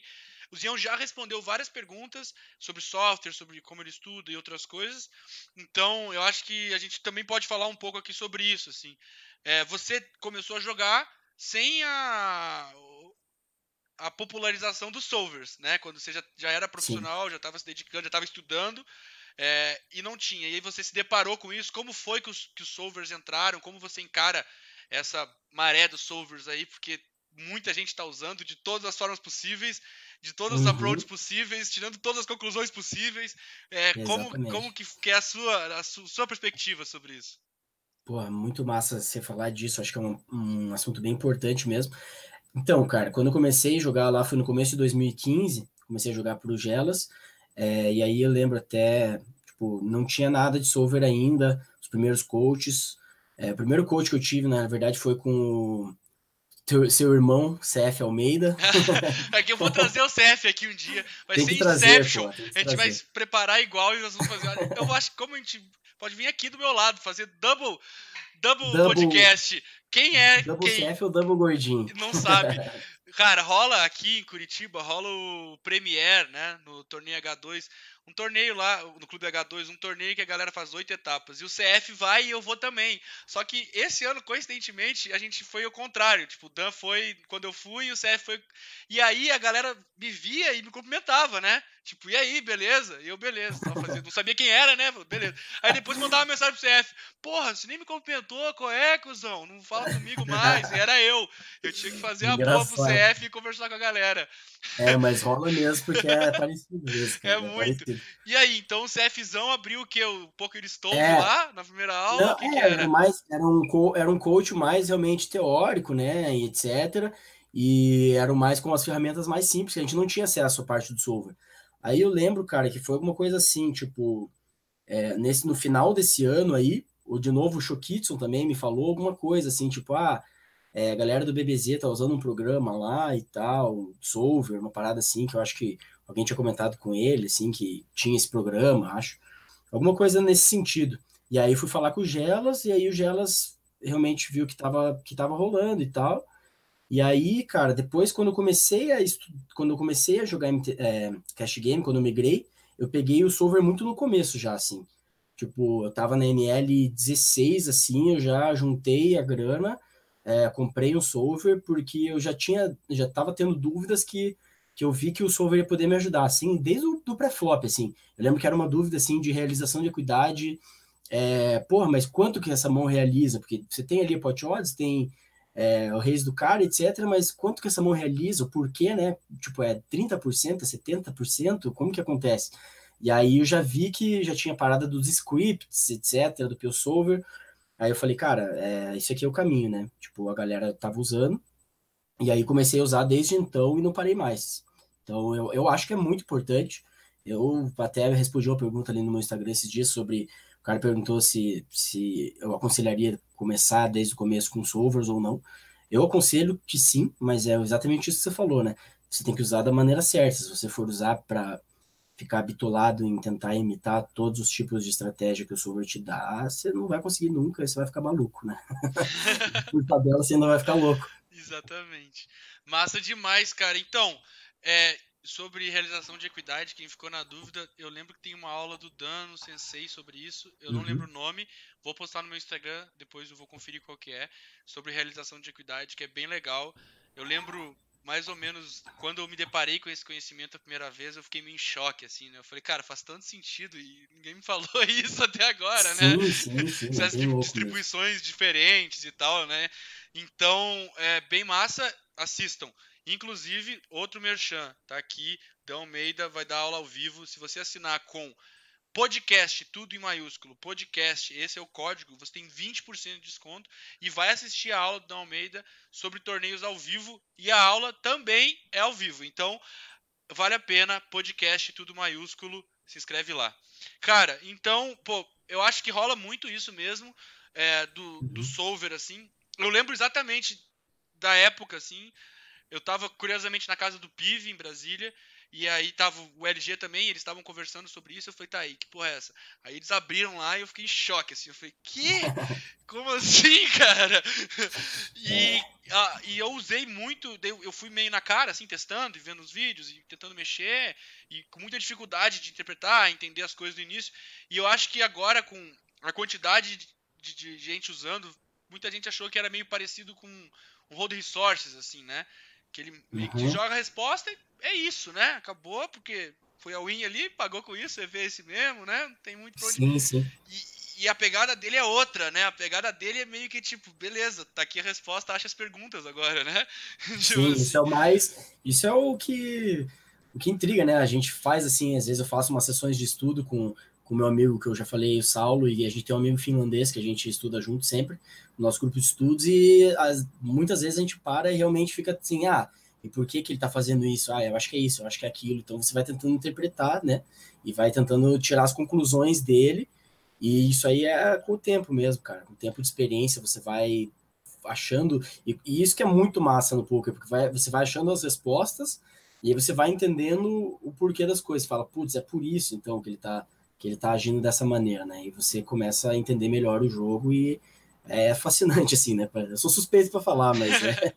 o Zion já respondeu várias perguntas sobre software, sobre como ele estuda e outras coisas, então eu acho que a gente também pode falar um pouco aqui sobre isso, assim. Você começou a jogar sem a popularização dos solvers, né? Quando você já era profissional, Sim. Já estava se dedicando, já estava estudando, e não tinha. E aí você se deparou com isso. Como foi que os solvers entraram? Como você encara essa maré dos solvers aí? Porque muita gente está usando de todas as formas possíveis, de todos os approaches possíveis, tirando todas as conclusões possíveis. Como que é a sua perspectiva sobre isso? Pô, muito massa você falar disso. Acho que é um assunto bem importante mesmo. Então, cara, quando eu comecei a jogar lá, foi no começo de 2015, comecei a jogar pro Gelas. E aí eu lembro até, tipo, não tinha nada de solver ainda, os primeiros coaches. O primeiro coach que eu tive, na verdade, foi com o seu irmão, CF Almeida. Aqui eu vou trazer o CF aqui um dia. Vai Tem ser que trazer, Inception. pô, tem que A gente vai trazer. se preparar igual e nós vamos fazer. Eu acho que como a gente pode vir aqui do meu lado, fazer double Double, podcast. Quem é double quem? CF ou double gordinho? Não sabe. Cara, rola aqui em Curitiba, rola o Premier, né? No torneio H2. Um torneio lá, no Clube H2, um torneio que a galera faz 8 etapas. E o CF vai e eu vou também. Só que esse ano, coincidentemente, a gente foi ao contrário. Tipo, o Dan foi quando eu fui e o CF foi. E aí a galera me via e me cumprimentava, né? Tipo, e aí, beleza? E eu, beleza. Tava fazendo... Não sabia quem era, né? Beleza. Aí depois mandava uma mensagem pro CF. Porra, você nem me cumprimentou, qual é, cuzão? Não fala comigo mais. E era eu. Eu tinha que fazer a boa pro Engraçado. CF e conversar com a galera. Mas rola mesmo, porque é parecido mesmo, É cara, é muito. parecido. E aí, então o CFzão abriu o quê? O Poker Stove É, lá na primeira aula? O não, que que era era? mais, era um coach mais realmente teórico, né, e etc. E era mais com as ferramentas mais simples, que a gente não tinha acesso à parte do solver. Aí eu lembro, cara, que foi alguma coisa assim, tipo, no final desse ano aí, ou de novo o Shokitson também me falou alguma coisa assim, tipo, a galera do BBZ tá usando um programa lá e tal, Solver, uma parada assim, que eu acho que alguém tinha comentado com ele, assim, que tinha esse programa, acho. Alguma coisa nesse sentido. E aí fui falar com o Gelas, e aí o Gelas realmente viu que tava rolando e tal. E aí, cara, depois quando eu comecei a jogar Cash Game, quando eu migrei, eu peguei o solver muito no começo já, assim. Tipo, eu tava na NL 16, assim, eu já juntei a grana, comprei um solver, porque eu já tava tendo dúvidas que eu vi que o solver ia poder me ajudar, assim, desde o do pré-flop, assim. Eu lembro que era uma dúvida, assim, de realização de equidade, porra, mas quanto que essa mão realiza? Porque você tem ali pot odds, tem o raise do cara, etc. Mas quanto que essa mão realiza? O porquê, né? Tipo, 30%, 70%? Como que acontece? E aí eu já vi que já tinha parada dos scripts, etc., do PillSolver. Aí eu falei, cara, isso aqui é o caminho, né? Tipo, a galera tava usando. E aí comecei a usar desde então e não parei mais. Então eu acho que é muito importante. Eu até respondi uma pergunta ali no meu Instagram esses dias sobre. O cara perguntou se eu aconselharia começar desde o começo com solvers ou não. Eu aconselho que sim, mas é exatamente isso que você falou, né? Você tem que usar da maneira certa. Se você for usar para ficar bitolado em tentar imitar todos os tipos de estratégia que o solver te dá, você não vai conseguir nunca, você vai ficar maluco, né? Por tabela, você ainda vai ficar louco. Exatamente. Massa demais, cara. Então, sobre realização de equidade, quem ficou na dúvida, eu lembro que tem uma aula do Dan, no Sensei, sobre isso. Eu não lembro Uhum. o nome. Vou postar no meu Instagram, depois eu vou conferir qual que é. Sobre realização de equidade, que é bem legal. Eu lembro mais ou menos quando eu me deparei com esse conhecimento a primeira vez, eu fiquei meio em choque, assim, né? Eu falei, cara, faz tanto sentido e ninguém me falou isso até agora, né? Sim, sim, sim, é Essas bem louco mesmo. distribuições diferentes e tal, né? Então, é bem massa, assistam. Inclusive, outro merchan, tá aqui, Dan Almeida vai dar aula ao vivo. Se você assinar com podcast, tudo em maiúsculo, podcast, esse é o código, você tem 20% de desconto e vai assistir a aula do Dan Almeida sobre torneios ao vivo e a aula também é ao vivo. Então, vale a pena, podcast, tudo maiúsculo, se inscreve lá. Cara, então, pô, eu acho que rola muito isso mesmo, do Uhum. solver, assim. Eu lembro exatamente da época, assim, eu tava curiosamente na casa do Pive, em Brasília, e aí tava o LG também, eles estavam conversando sobre isso, eu falei, tá aí, que porra é essa? Aí eles abriram lá e eu fiquei em choque, assim, eu falei, que? Como assim, cara? E, É, e eu usei muito, eu fui meio na cara, assim, testando e vendo os vídeos e tentando mexer, e com muita dificuldade de interpretar, entender as coisas no início, e eu acho que agora, com a quantidade de gente usando, muita gente achou que era meio parecido com um Road Resources, assim, né? Que ele meio que uhum. joga a resposta e é isso, né? Acabou, porque foi a win ali, pagou com isso, você vê esse mesmo, né? Não tem muito pra onde. Sim, sim. E a pegada dele é outra, né? A pegada dele é meio que tipo, beleza, tá aqui a resposta, acha as perguntas agora, né? Tipo Sim, assim. isso é o que intriga, né? A gente faz assim, às vezes eu faço umas sessões de estudo com meu amigo que eu já falei, o Saulo, e a gente tem um amigo finlandês que a gente estuda junto sempre, no nosso grupo de estudos, e muitas vezes a gente para e realmente fica assim, E por que ele tá fazendo isso? Ah, eu acho que é isso, eu acho que é aquilo. Então você vai tentando interpretar, né? E vai tentando tirar as conclusões dele. E isso aí é com o tempo mesmo, cara. Com o tempo de experiência, você vai achando. E isso que é muito massa no poker, porque você vai achando as respostas e aí você vai entendendo o porquê das coisas. Fala, putz, é por isso então que ele tá agindo dessa maneira, né? E você começa a entender melhor o jogo e é fascinante, assim, né? Eu sou suspeito para falar, mas é.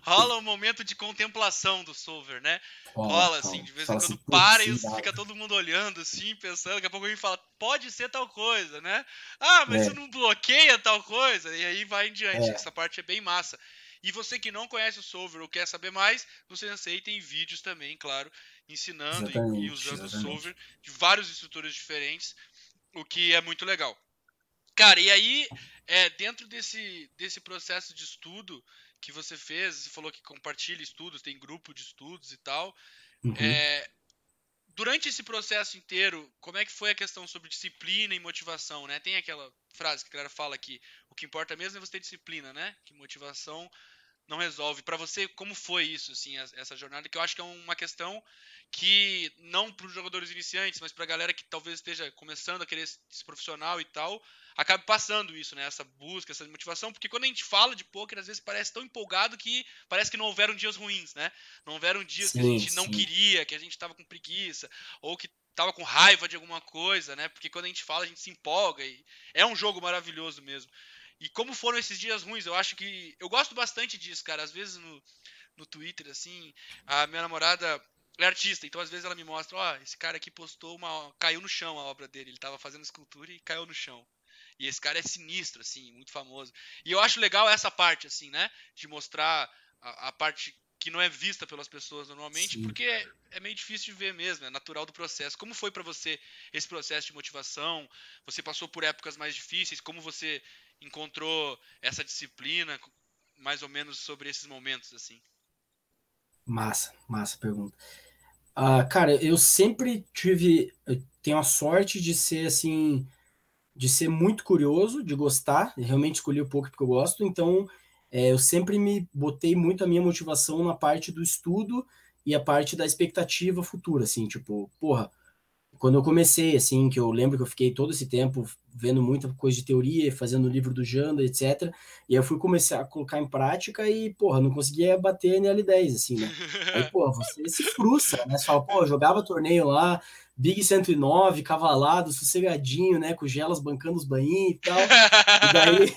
Rola um momento de contemplação do solver, né? Rola, Rola, assim, rola. de vez em Fala assim, quando putz, para e fica todo mundo olhando, assim, pensando. Daqui a pouco alguém fala, pode ser tal coisa, né? Ah, mas isso é, não bloqueia tal coisa? E aí vai em diante. é, Essa parte é bem massa. E você que não conhece o solver ou quer saber mais, no Sensei tem vídeos também, claro, ensinando e exatamente, usando o exatamente. solver de vários instrutores diferentes, o que é muito legal. Cara, e aí, dentro desse processo de estudo que você fez, você falou que compartilha estudos, tem grupo de estudos e tal. Uhum. é, Durante esse processo inteiro, como é que foi a questão sobre disciplina e motivação, né? Tem aquela frase que a galera fala que o que importa mesmo é você ter disciplina, né? Que motivação não resolve. Para você, como foi isso, assim, essa jornada? Que eu acho que é uma questão que, não para os jogadores iniciantes, mas para a galera que talvez esteja começando a querer ser profissional e tal, acabe passando isso, né? Essa busca, essa motivação, porque quando a gente fala de poker, às vezes parece tão empolgado que parece que não houveram dias ruins, né? Não houveram dias que a Sim, gente não sim. queria, que a gente estava com preguiça, ou que tava com raiva de alguma coisa, né? Porque quando a gente fala, a gente se empolga e é um jogo maravilhoso mesmo. E como foram esses dias ruins, eu acho que. Eu gosto bastante disso, cara. Às vezes no Twitter, assim, a minha namorada é artista, então às vezes ela me mostra, ó, esse cara aqui postou uma. Caiu no chão a obra dele. Ele tava fazendo escultura e caiu no chão. E esse cara é sinistro, assim, muito famoso. E eu acho legal essa parte, assim, né? De mostrar a parte que não é vista pelas pessoas normalmente, Sim. porque é meio difícil de ver mesmo, é natural do processo. Como foi pra você esse processo de motivação? Você passou por épocas mais difíceis? Como você encontrou essa disciplina, mais ou menos sobre esses momentos, assim? Massa, massa pergunta. Ah, cara, eu sempre tive, eu tenho a sorte de ser assim, de ser muito curioso, de gostar, e realmente escolhi o poker porque eu gosto, então eu sempre me botei muito a minha motivação na parte do estudo e a parte da expectativa futura, assim, tipo, porra, quando eu comecei, assim, que eu lembro que eu fiquei todo esse tempo vendo muita coisa de teoria, fazendo o livro do Janda, etc. E aí eu fui começar a colocar em prática e, porra, não conseguia bater NL10, assim, né? Aí, porra, você se frustra, né? Você fala, pô, eu jogava torneio lá, Big 109, cavalado, sossegadinho, né? Com gelas bancando os bainhos e tal. E daí,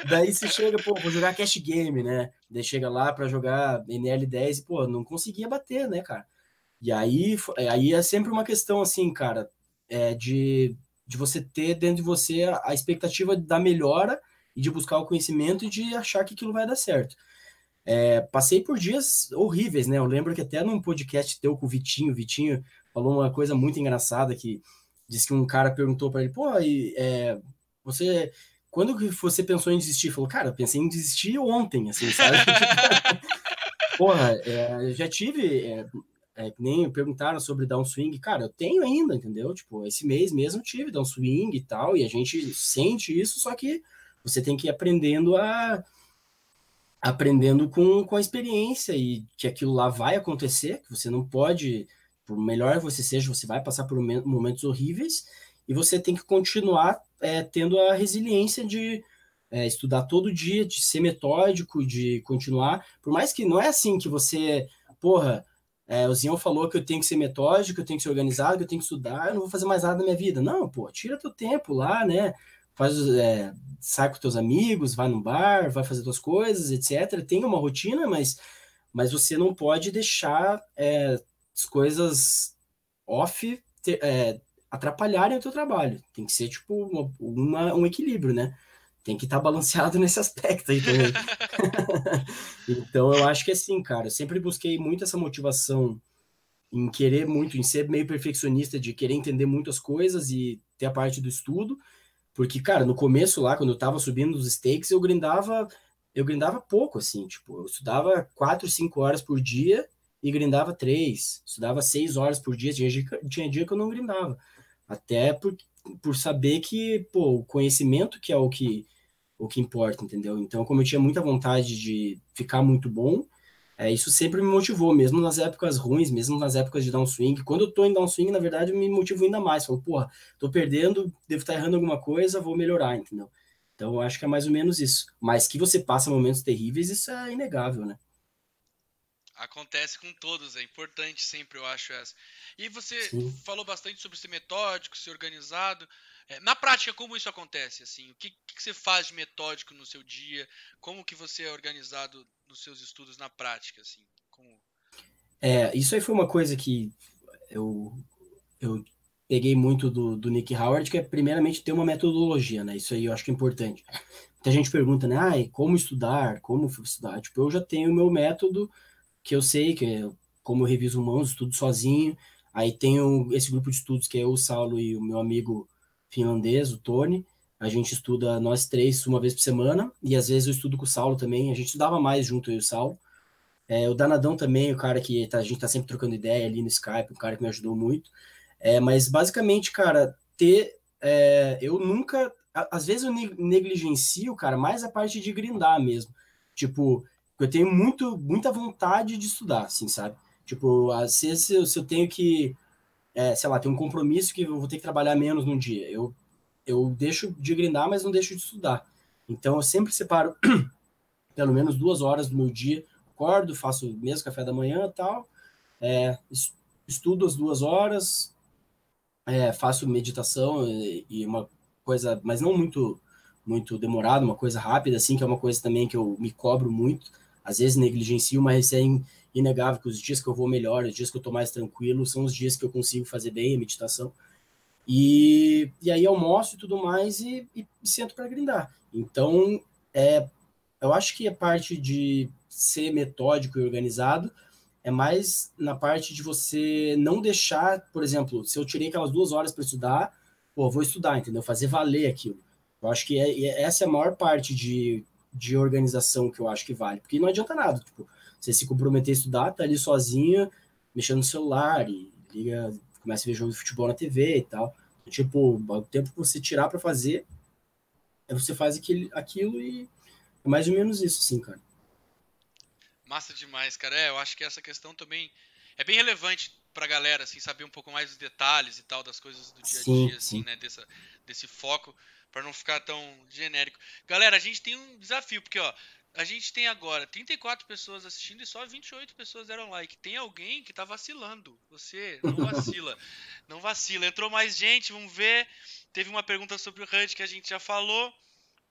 daí você chega, pô, vou jogar cash game, né? Daí chega lá pra jogar NL10 e, pô, não conseguia bater, né, cara? E aí é sempre uma questão assim, cara, de você ter dentro de você a expectativa da melhora e de buscar o conhecimento e de achar que aquilo vai dar certo. Passei por dias horríveis, né? Eu lembro que até num podcast teu com o Vitinho falou uma coisa muito engraçada que disse que um cara perguntou para ele, pô, você, quando que você pensou em desistir? Falou, cara, eu pensei em desistir ontem, assim, sabe? Tipo, porra, já tive, que nem perguntaram sobre downswing, cara, eu tenho ainda, entendeu? Tipo, esse mês mesmo eu tive downswing e tal, e a gente sente isso, só que você tem que ir aprendendo com a experiência e que aquilo lá vai acontecer, que você não pode, por melhor que você seja, você vai passar por momentos horríveis, e você tem que continuar tendo a resiliência de estudar todo dia, de ser metódico, de continuar. Por mais que não é assim que você, porra, o Zinho falou que eu tenho que ser metódico, que eu tenho que ser organizado, que eu tenho que estudar, eu não vou fazer mais nada na minha vida. Não, pô, tira teu tempo lá, né? Faz, sai com teus amigos, vai num bar, vai fazer tuas coisas, etc. Tem uma rotina, mas você não pode deixar as coisas off atrapalharem o teu trabalho. Tem que ser, tipo, um equilíbrio, né? Tem que estar balanceado nesse aspecto aí também. Então, eu acho que assim, cara, eu sempre busquei muito essa motivação em querer muito, em ser meio perfeccionista, de querer entender muitas coisas e ter a parte do estudo, porque, cara, no começo lá, quando eu tava subindo os stakes, eu grindava pouco, assim, tipo, eu estudava 4, 5 horas por dia e grindava 3, estudava 6 horas por dia, tinha dia que eu não grindava, até por saber que, pô, o conhecimento que é o que importa, entendeu? Então, como eu tinha muita vontade de ficar muito bom, Isso sempre me motivou, mesmo nas épocas ruins, mesmo nas épocas de downswing. Quando eu tô em downswing, na verdade, eu me motivo ainda mais. Falo, porra, tô perdendo, devo estar errando alguma coisa, vou melhorar, entendeu? Então, eu acho que é mais ou menos isso. Mas que você passa momentos terríveis, isso é inegável, né? Acontece com todos, é importante sempre, eu acho essa. E você Sim. falou bastante sobre ser metódico, ser organizado. Na prática, como isso acontece? Assim, o que você faz de metódico no seu dia? Como que você é organizado nos seus estudos na prática? Assim, como... Isso aí foi uma coisa que eu, eu peguei muito do Nick Howard, que é primeiramente ter uma metodologia, né? Isso aí eu acho que é importante. Muita gente pergunta, né? Ah, como estudar? Como estudar? Tipo, eu já tenho o meu método, que eu sei, que é como eu reviso mãos, estudo sozinho. Aí tenho esse grupo de estudos que é o Saulo e o meu amigo finlandês, o Tony. A gente estuda nós três uma vez por semana, e às vezes eu estudo com o Saulo também. A gente estudava mais junto, eu e o Saulo. O Danadão também, o cara que a gente tá sempre trocando ideia ali no Skype, um cara que me ajudou muito. Mas basicamente, cara, eu nunca. Às vezes eu negligencio, cara, mais a parte de grindar mesmo. Tipo, eu tenho muita vontade de estudar, assim, sabe? Tipo, às vezes se eu tenho que, sei lá, ter um compromisso que eu vou ter que trabalhar menos num dia. Eu deixo de grindar, mas não deixo de estudar. Então eu sempre separo pelo menos 2 horas do meu dia. Acordo, faço o mesmo café da manhã e tal. É, estudo as 2 horas, faço meditação e uma coisa, mas não muito demorada, uma coisa rápida, assim, que é uma coisa também que eu me cobro muito. Às vezes negligencio, mas é inegável que os dias que eu vou melhor, os dias que eu tô mais tranquilo, são os dias que eu consigo fazer bem a meditação. E aí almoço e tudo mais e sento para grindar. Então, eu acho que a parte de ser metódico e organizado é mais na parte de você não deixar, por exemplo, se eu tirei aquelas 2 horas para estudar, pô, vou estudar, entendeu? Fazer valer aquilo. Eu acho que essa é a maior parte de organização que eu acho que vale. Porque não adianta nada, tipo, você se comprometer a estudar, tá ali sozinho, mexendo no celular e liga, começa a ver jogo de futebol na TV e tal. Tipo, o tempo que você tirar para fazer, você faz aquilo e é mais ou menos isso, sim, cara. Massa demais, cara. Eu acho que essa questão também é bem relevante pra galera, assim, saber um pouco mais dos detalhes e tal, das coisas do dia a Sim, dia, assim, sim. né? Desse foco, pra não ficar tão genérico. Galera, a gente tem um desafio, porque, ó, a gente tem agora 34 pessoas assistindo e só 28 pessoas deram like. Tem alguém que tá vacilando. Você não vacila. Não vacila. Entrou mais gente, vamos ver. Teve uma pergunta sobre o HUD que a gente já falou.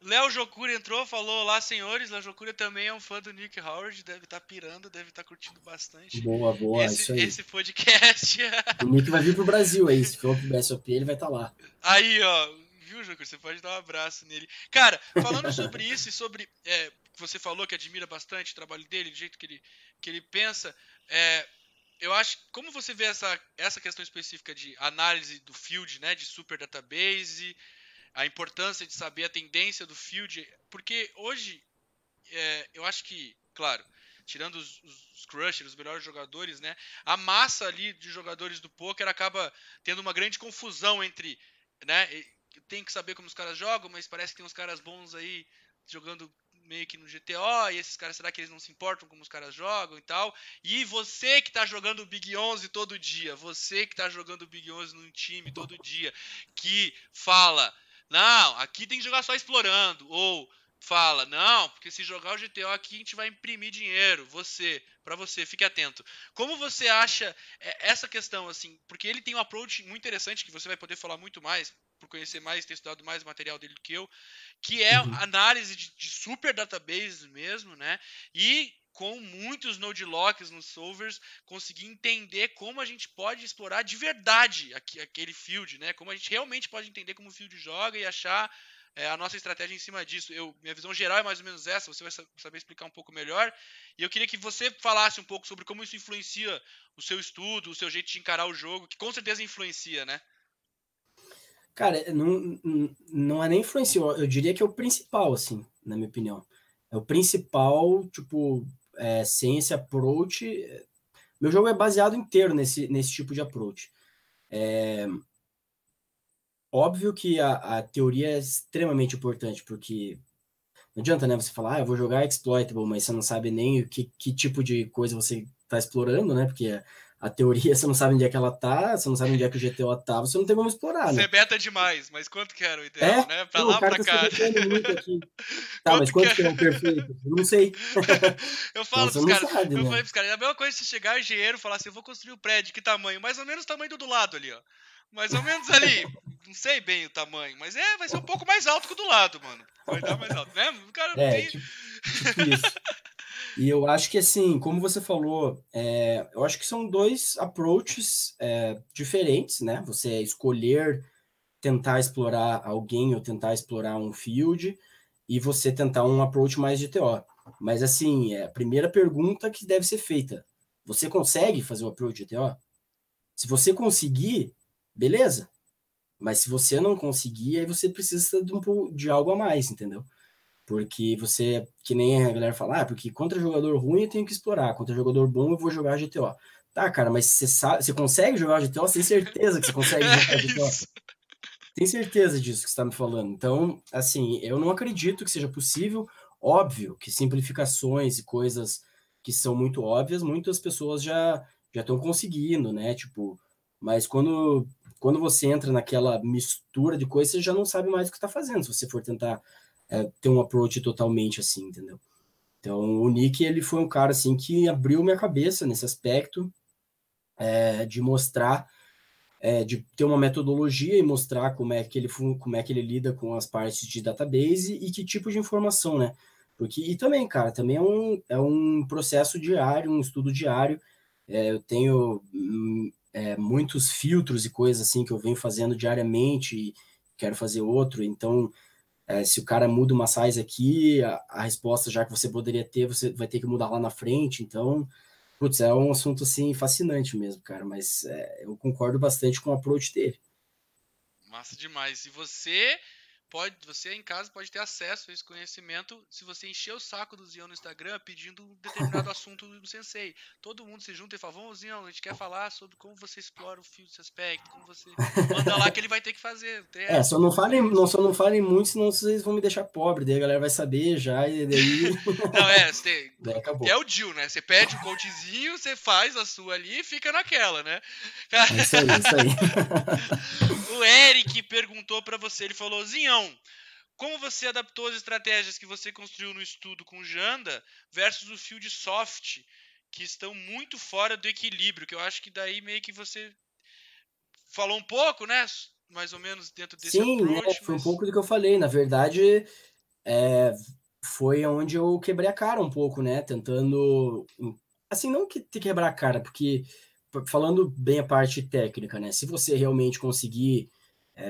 Léo Jokuri entrou, falou: Olá, senhores. Léo Jokuri também é um fã do Nick Howard, deve estar pirando, deve estar curtindo bastante Boa, boa, esse, isso aí. esse podcast. O Nick vai vir pro Brasil aí. Se for pro BSOP, ele vai estar lá. Aí, ó, viu, Jokuri? Você pode dar um abraço nele. Cara, falando sobre isso e sobre. Você falou que admira bastante o trabalho dele, do jeito que ele pensa. Eu acho. Como você vê essa questão específica de análise do field, né? De super database, a importância de saber a tendência do field, porque hoje eu acho que, claro, tirando os crushers, os melhores jogadores, né? A massa ali de jogadores do poker acaba tendo uma grande confusão entre, né? Tem que saber como os caras jogam, mas parece que tem uns caras bons aí jogando meio que no GTO, e esses caras, será que eles não se importam como os caras jogam e tal? E você que tá jogando o Big 11 todo dia, você que tá jogando o Big 11 num time todo dia, que fala, não, aqui tem que jogar só explorando, ou fala, não, porque se jogar o GTO aqui a gente vai imprimir dinheiro, para você, fique atento. Como você acha essa questão, assim, porque ele tem um approach muito interessante, que você vai poder falar muito mais, por conhecer mais, ter estudado mais material dele do que eu, que é Uhum. análise de super databases mesmo, né? E com muitos node locks nos solvers, conseguir entender como a gente pode explorar de verdade aquele field, né? Como a gente realmente pode entender como o field joga e achar a nossa estratégia em cima disso. Minha visão geral é mais ou menos essa, você vai saber explicar um pouco melhor. E eu queria que você falasse um pouco sobre como isso influencia o seu estudo, o seu jeito de encarar o jogo, que com certeza influencia, né? Cara, não é nem influenciou. Eu diria que é o principal, assim, na minha opinião. É o principal, tipo, sem esse approach. Meu jogo é baseado inteiro nesse tipo de approach. Óbvio que a teoria é extremamente importante, porque não adianta, né, você falar, eu vou jogar exploitable, mas você não sabe nem que tipo de coisa você tá explorando, né, porque a teoria você não sabe onde é que ela tá, você não sabe onde é que o GTO tá, você não tem como explorar, Você né? beta demais, mas quanto que era o ideal, É, né? Pra não, o lá ou cara pra tá se cá? metendo muito aqui. Tá, mas Quanto que é? quanto que é o perfeito? Eu não sei. Eu Então falo você pros não caras, sabe, eu falei né? pros caras, é a mesma coisa se chegar engenheiro e falar assim, eu vou construir o prédio, que tamanho? Mais ou menos o tamanho do lado ali, ó. Mais ou menos ali. Não sei bem o tamanho, mas vai ser um pouco mais alto que o do lado, mano. Vai dar mais alto, né? O cara É, tem. tipo isso. E eu acho que, assim, como você falou, eu acho que são dois approaches diferentes, né? Você escolher tentar explorar alguém ou tentar explorar um field e você tentar um approach mais de TO. Mas, assim, a primeira pergunta que deve ser feita, você consegue fazer o approach de TO? Se você conseguir, beleza. Mas se você não conseguir, aí você precisa de algo a mais, entendeu? Porque você, que nem a galera fala, porque contra jogador ruim eu tenho que explorar, contra jogador bom eu vou jogar GTO. Tá, cara, mas você sabe, você consegue jogar GTO? Você tem certeza que você consegue jogar É GTO? isso. Tem certeza disso que você está me falando. Então, assim, eu não acredito que seja possível. Óbvio que simplificações e coisas que são muito óbvias, muitas pessoas já estão conseguindo, né? Tipo, mas quando você entra naquela mistura de coisas, você já não sabe mais o que está fazendo, se você for tentar ter um approach totalmente assim, entendeu? Então, o Nick, ele foi um cara, assim, que abriu minha cabeça nesse aspecto, de mostrar, de ter uma metodologia e mostrar como é que ele lida com as partes de database e que tipo de informação, né? Porque, e também, cara, também é um processo diário, um estudo diário. Eu tenho muitos filtros e coisas assim que eu venho fazendo diariamente e quero fazer outro, então se o cara muda uma size aqui, a resposta já que você poderia ter, você vai ter que mudar lá na frente. Então, putz, é um assunto assim fascinante mesmo, cara. Mas eu concordo bastante com o approach dele. Massa demais. E você em casa pode ter acesso a esse conhecimento se você encher o saco do Zion no Instagram pedindo um determinado assunto do Sensei. Todo mundo se junta e fala, vamos, Zion, a gente quer falar sobre como você explora o fio desse aspecto, como você manda lá que ele vai ter que fazer. Só Teste, não faz falem, isso. não, só não falem muito, senão vocês vão me deixar pobre. Daí a galera vai saber já, e daí, Não, daí é acabou. o Jill, né? Você pede um coachzinho, você faz a sua ali e fica naquela, né? É isso aí, é isso aí. O Eric perguntou pra você, ele falou, Zinhão, como você adaptou as estratégias que você construiu no estudo com Janda versus o field soft, que estão muito fora do equilíbrio, que eu acho que daí meio que você falou um pouco, né? Mais ou menos dentro desse Sim, approach, foi um mas pouco do que eu falei. Na verdade, é, foi onde eu quebrei a cara um pouco, né? Tentando. Assim, não que te quebrar a cara, porque falando bem a parte técnica, né? Se você realmente conseguir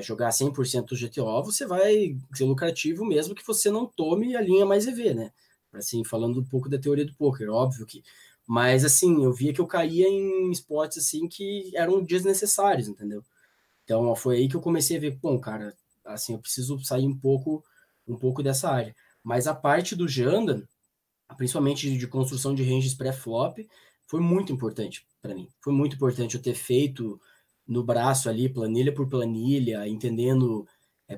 jogar 100% do GTO, você vai ser lucrativo mesmo que você não tome a linha mais EV, né? Assim, falando um pouco da teoria do poker, óbvio que. Mas, assim, eu via que eu caía em spots, assim, que eram desnecessários, entendeu? Então, foi aí que eu comecei a ver, bom, cara, assim, eu preciso sair um pouco dessa área. Mas a parte do Janda, principalmente de construção de ranges pré-flop, foi muito importante para mim. Foi muito importante eu ter feito no braço ali, planilha por planilha, entendendo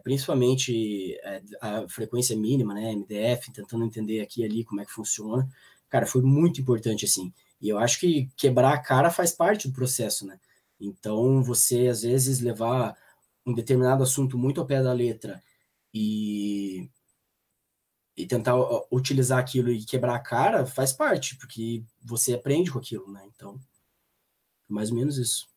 principalmente a frequência mínima, né, MDF, tentando entender aqui e ali como é que funciona. Cara, foi muito importante assim. E eu acho que quebrar a cara faz parte do processo, né? Então, você às vezes levar um determinado assunto muito ao pé da letra e tentar utilizar aquilo e quebrar a cara faz parte, porque você aprende com aquilo, né? Então, mais ou menos isso.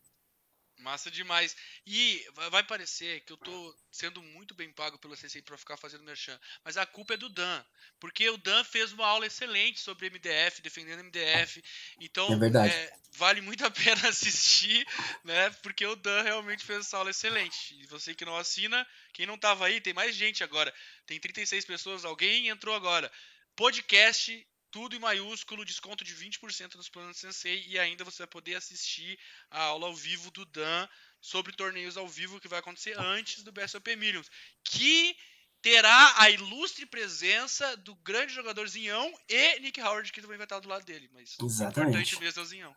massa demais. E vai parecer que eu tô sendo muito bem pago pelo CCI pra ficar fazendo merchan, mas a culpa é do Dan, porque o Dan fez uma aula excelente sobre MDF, defendendo MDF, É então verdade. vale muito a pena assistir, né? Porque o Dan realmente fez essa aula excelente. E você que não assina, quem não tava aí, tem mais gente agora. Tem 36 pessoas, alguém entrou agora. Podcast tudo em maiúsculo, desconto de 20% nos planos Sensei e ainda você vai poder assistir a aula ao vivo do Dan sobre torneios ao vivo que vai acontecer antes do BSOP Millions, que terá a ilustre presença do grande jogador Zinhão e Nick Howard, que também vai estar do lado dele, mas o importante Exatamente. mesmo é o Zinhão.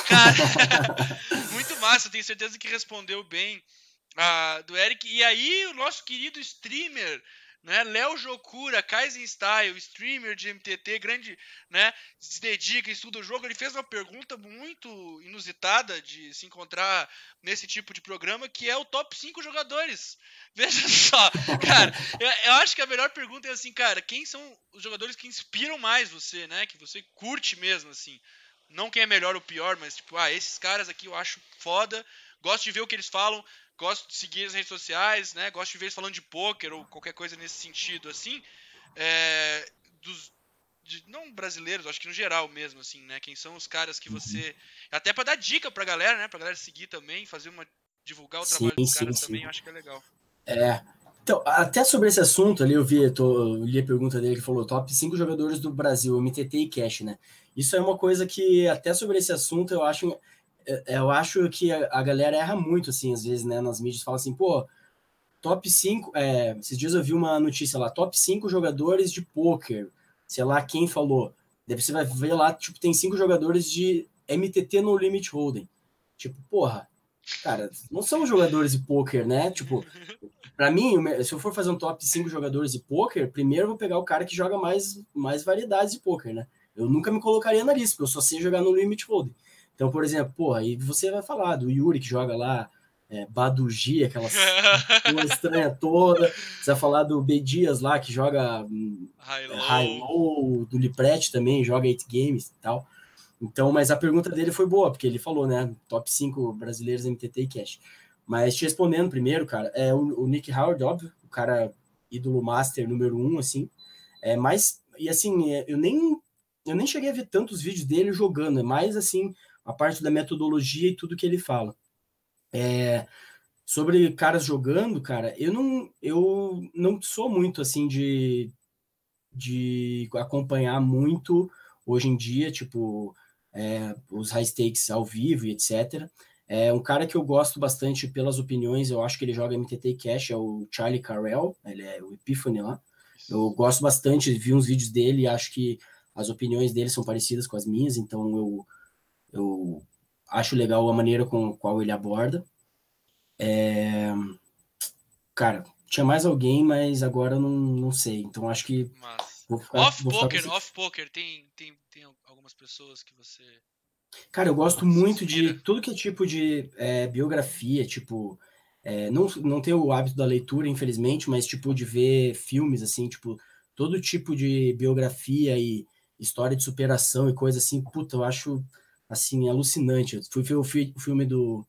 Cara, muito massa, tenho certeza que respondeu bem do Eric. E aí, o nosso querido streamer né? Léo Jokura, Kaizen Style, streamer de MTT, grande, né? Se dedica, estuda o jogo. Ele fez uma pergunta muito inusitada de se encontrar nesse tipo de programa, que é o top 5 jogadores. Veja só, cara, eu acho que a melhor pergunta é assim, cara, quem são os jogadores que inspiram mais você, né? Que você curte mesmo, assim. Não quem é melhor ou pior, mas tipo, esses caras aqui eu acho foda, gosto de ver o que eles falam, gosto de seguir as redes sociais, né? Gosto de ver eles falando de pôquer ou qualquer coisa nesse sentido, assim. É, não brasileiros, acho que no geral mesmo, assim, né? Quem são os caras que você... Até pra dar dica pra galera, né? Pra galera seguir também, divulgar o Sim, trabalho dos sim, caras sim. também, eu acho que é legal. Então, até sobre esse assunto ali, eu li a pergunta dele que falou top 5 jogadores do Brasil, MTT e Cash, né? Isso é uma coisa que, até sobre esse assunto, eu acho que a galera erra muito, assim, às vezes, né, nas mídias, fala assim, pô, top 5, esses dias eu vi uma notícia lá, top 5 jogadores de pôquer, sei lá quem falou, daí você vai ver lá, tipo, tem 5 jogadores de MTT no Limit Hold'em, tipo, porra, cara, não são jogadores de pôquer, né, tipo, pra mim, se eu for fazer um top 5 jogadores de pôquer, primeiro eu vou pegar o cara que joga mais variedades de pôquer, né, eu nunca me colocaria na lista, porque eu só sei jogar no Limit Hold'em, então, por exemplo, porra, aí você vai falar do Yuri que joga lá, Badugi, aquelas uma estranha toda. Você vai falar do B Dias lá, que joga High-low. High-low, do Liprete também, joga 8 games e tal. Então, mas a pergunta dele foi boa, porque ele falou, né? Top 5 brasileiros MTT e Cash. Mas te respondendo primeiro, cara, o Nick Howard, óbvio, o cara ídolo master número 1, assim. E assim, eu nem cheguei a ver tantos vídeos dele jogando, é mais assim, a parte da metodologia e tudo que ele fala. Sobre caras jogando, cara, eu não sou muito assim de acompanhar muito hoje em dia, tipo, os high stakes ao vivo e etc. Um cara que eu gosto bastante pelas opiniões, eu acho que ele joga MTT e Cash, é o Charlie Carell, ele é o Epiphany lá. Eu gosto bastante, vi uns vídeos dele e acho que as opiniões dele são parecidas com as minhas, então eu acho legal a maneira com a qual ele aborda. Cara, tinha mais alguém, mas agora eu não sei. Então acho que Mas. vou ficar com esse. Off poker, tem algumas pessoas que você Cara, eu gosto se muito de inspira? tudo que é tipo de biografia, tipo, não tenho o hábito da leitura, infelizmente, mas tipo de ver filmes, assim, tipo, todo tipo de biografia e história de superação e coisa assim, puta, eu acho, assim, alucinante. Eu fui ver o filme do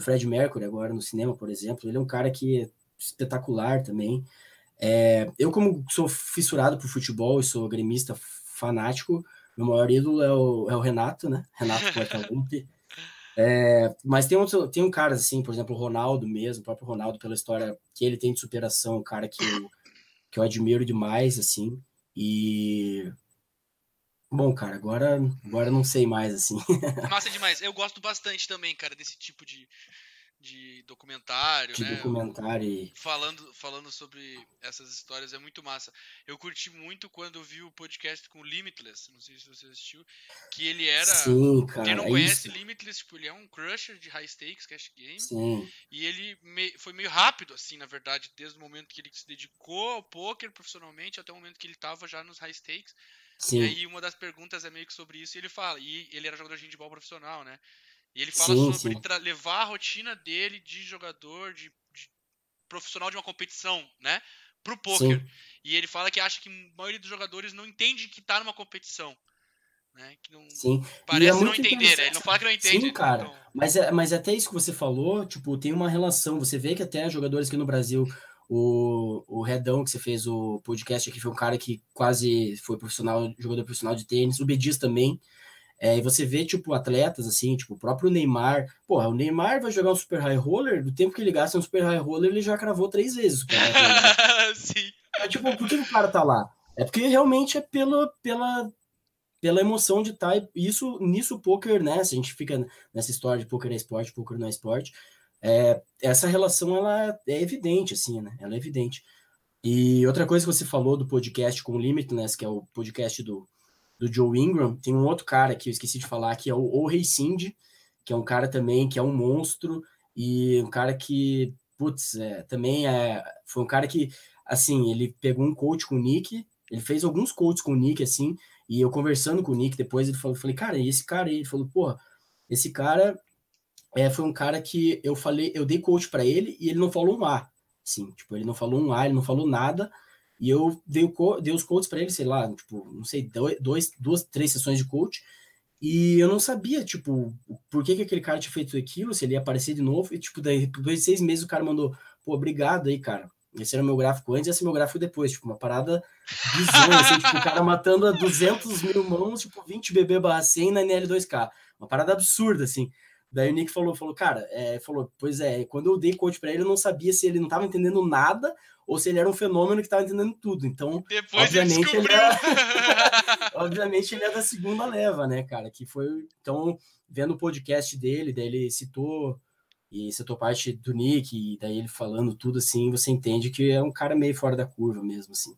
Fred Mercury agora no cinema, por exemplo, ele é um cara que é espetacular também. Eu, como sou fissurado por futebol e sou gremista fanático, meu maior ídolo é o Renato, né? Renato Portaluppi. Mas tem um cara, assim, por exemplo, o Ronaldo mesmo, o próprio Ronaldo, pela história que ele tem de superação, um cara que eu admiro demais, assim. E, bom, cara, agora eu não sei mais, assim, Massa demais. Eu gosto bastante também, cara, desse tipo de documentário, de né? documentário. Falando sobre essas histórias é muito massa. Eu curti muito quando eu vi o podcast com o Limitless, não sei se você assistiu, que ele era. Sim, Quem não cara, é conhece isso. Limitless, tipo, ele é um crusher de high stakes cash game. Sim, E ele foi meio rápido, assim, na verdade, desde o momento que ele se dedicou ao poker profissionalmente até o momento que ele tava já nos high stakes. E sim, aí uma das perguntas é meio que sobre isso, e ele fala, e ele era jogador de handball profissional, né? E ele fala sim, sobre sim, levar a rotina dele de jogador, de profissional de uma competição, né? Pro poker. sim. E ele fala que acha que a maioria dos jogadores não entende que tá numa competição, né? Que não Sim, e é parece não muito entender, né? Ele interessante. não fala que não Sim, entende. cara, Então, mas até isso que você falou, tipo, tem uma relação. Você vê que até jogadores aqui no Brasil, o Redão, que você fez o podcast aqui, foi um cara que quase foi profissional, jogador profissional de tênis, o Bediz também. E você vê, tipo, atletas, assim, tipo, o próprio Neymar. Porra, o Neymar vai jogar um Super High Roller, do tempo que ele gasta um Super High Roller, ele já cravou 3 vezes o Super High Roller, né? sim. Então, tipo, por que o cara tá lá? É porque realmente é pela emoção de estar nisso o poker, né? Se a gente fica nessa história de poker é esporte, poker não é esporte, essa relação ela é evidente, assim, né? Ela é evidente. E outra coisa que você falou do podcast com o Limitless, que é o podcast do Joe Ingram, tem um outro cara que eu esqueci de falar, que é o Rei Cindy, que é um cara também que é um monstro e um cara que, putz, também foi um cara que assim, ele pegou um coach com o Nick, ele fez alguns coaches com o Nick, assim, e eu conversando com o Nick depois, ele falou, falei, cara, e esse cara aí? Ele falou, porra, esse cara foi um cara que eu dei coach para ele e ele não falou um A, assim, tipo, ele não falou um A, ele não falou nada, e eu dei os coaches para ele, sei lá, tipo, não sei, duas, três sessões de coach, e eu não sabia, tipo, por que aquele cara tinha feito aquilo, se ele ia aparecer de novo, e, tipo, daí, depois de 6 meses, o cara mandou, pô, obrigado aí, cara. Esse era o meu gráfico antes, esse é o meu gráfico depois, tipo, uma parada bizonha, assim, tipo, o cara matando a 200 mil mãos, tipo, 20 BB/100 na NL2K. Uma parada absurda, assim. Daí o Nick falou, cara, pois é, quando eu dei coach pra ele, eu não sabia se ele não tava entendendo nada ou se ele era um fenômeno que tava entendendo tudo. Então, depois ele descobriu. Obviamente ele é da segunda leva, né, cara? Que foi. Então, vendo o podcast dele, daí ele citou parte do Nick, e daí ele falando tudo assim, você entende que é um cara meio fora da curva mesmo, assim.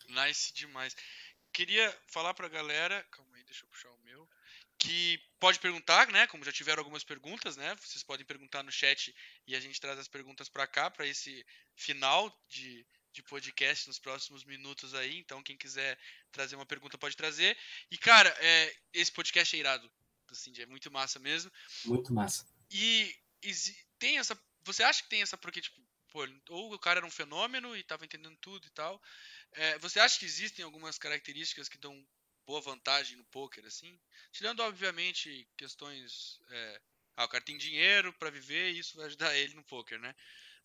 Nice demais. Queria falar pra galera. Calma aí, deixa eu puxar o meu. Que pode perguntar, né? Como já tiveram algumas perguntas, né? Vocês podem perguntar no chat e a gente traz as perguntas pra cá, pra esse final de podcast nos próximos minutos aí. Então, quem quiser trazer uma pergunta pode trazer. E, cara, esse podcast é irado. Assim, é muito massa mesmo. Muito massa. E tem essa. Você acha que tem essa. Porque, tipo, pô, ou o cara era um fenômeno e tava entendendo tudo e tal. Você acha que existem algumas características que dão boa vantagem no poker, assim? Tirando, obviamente, questões. O cara tem dinheiro para viver e isso vai ajudar ele no poker, né?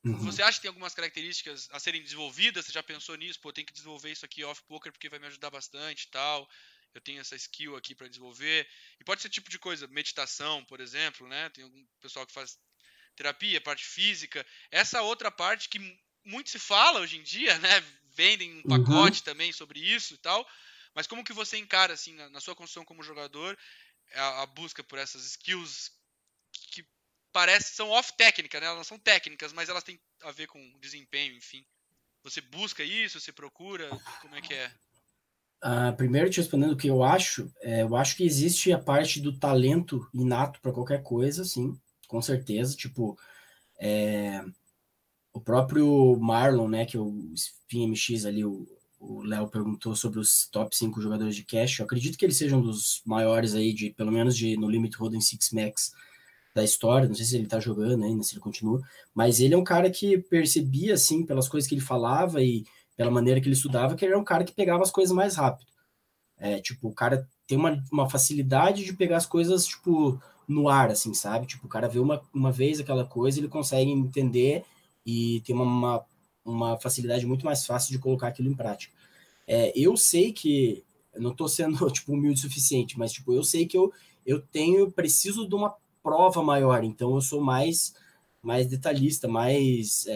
Uhum. Você acha que tem algumas características a serem desenvolvidas? Você já pensou nisso? Pô, tem que desenvolver isso aqui off-poker porque vai me ajudar bastante e tal. Eu tenho essa skill aqui para desenvolver. E pode ser tipo de coisa, meditação, por exemplo, né? Tem algum pessoal que faz terapia, parte física. Essa outra parte que muito se fala hoje em dia, né? Vendem um pacote também sobre isso e tal. Mas como que você encara, assim, na sua construção como jogador, a busca por essas skills que são off-técnica, né? Elas não são técnicas, mas elas têm a ver com desempenho, enfim. Você busca isso, você procura, como é que é? Primeiro te respondendo o que eu acho que existe a parte do talento inato para qualquer coisa, sim, com certeza, tipo, o próprio Marlon, né, que é o Spin MX ali, o Léo perguntou sobre os top 5 jogadores de cash, eu acredito que eles sejam dos maiores aí, pelo menos no Limit Hold'em Six Max da história, não sei se ele tá jogando ainda, se ele continua, mas ele é um cara que percebia, assim, pelas coisas que ele falava e pela maneira que ele estudava, que ele era um cara que pegava as coisas mais rápido. Tipo, o cara tem uma facilidade de pegar as coisas, tipo, no ar, assim, sabe? Tipo, o cara vê uma vez aquela coisa, ele consegue entender e tem uma facilidade muito mais fácil de colocar aquilo em prática. Eu sei que, eu não tô sendo, tipo, humilde o suficiente, mas, tipo, eu sei que preciso de uma prova maior, então eu sou mais detalhista, mais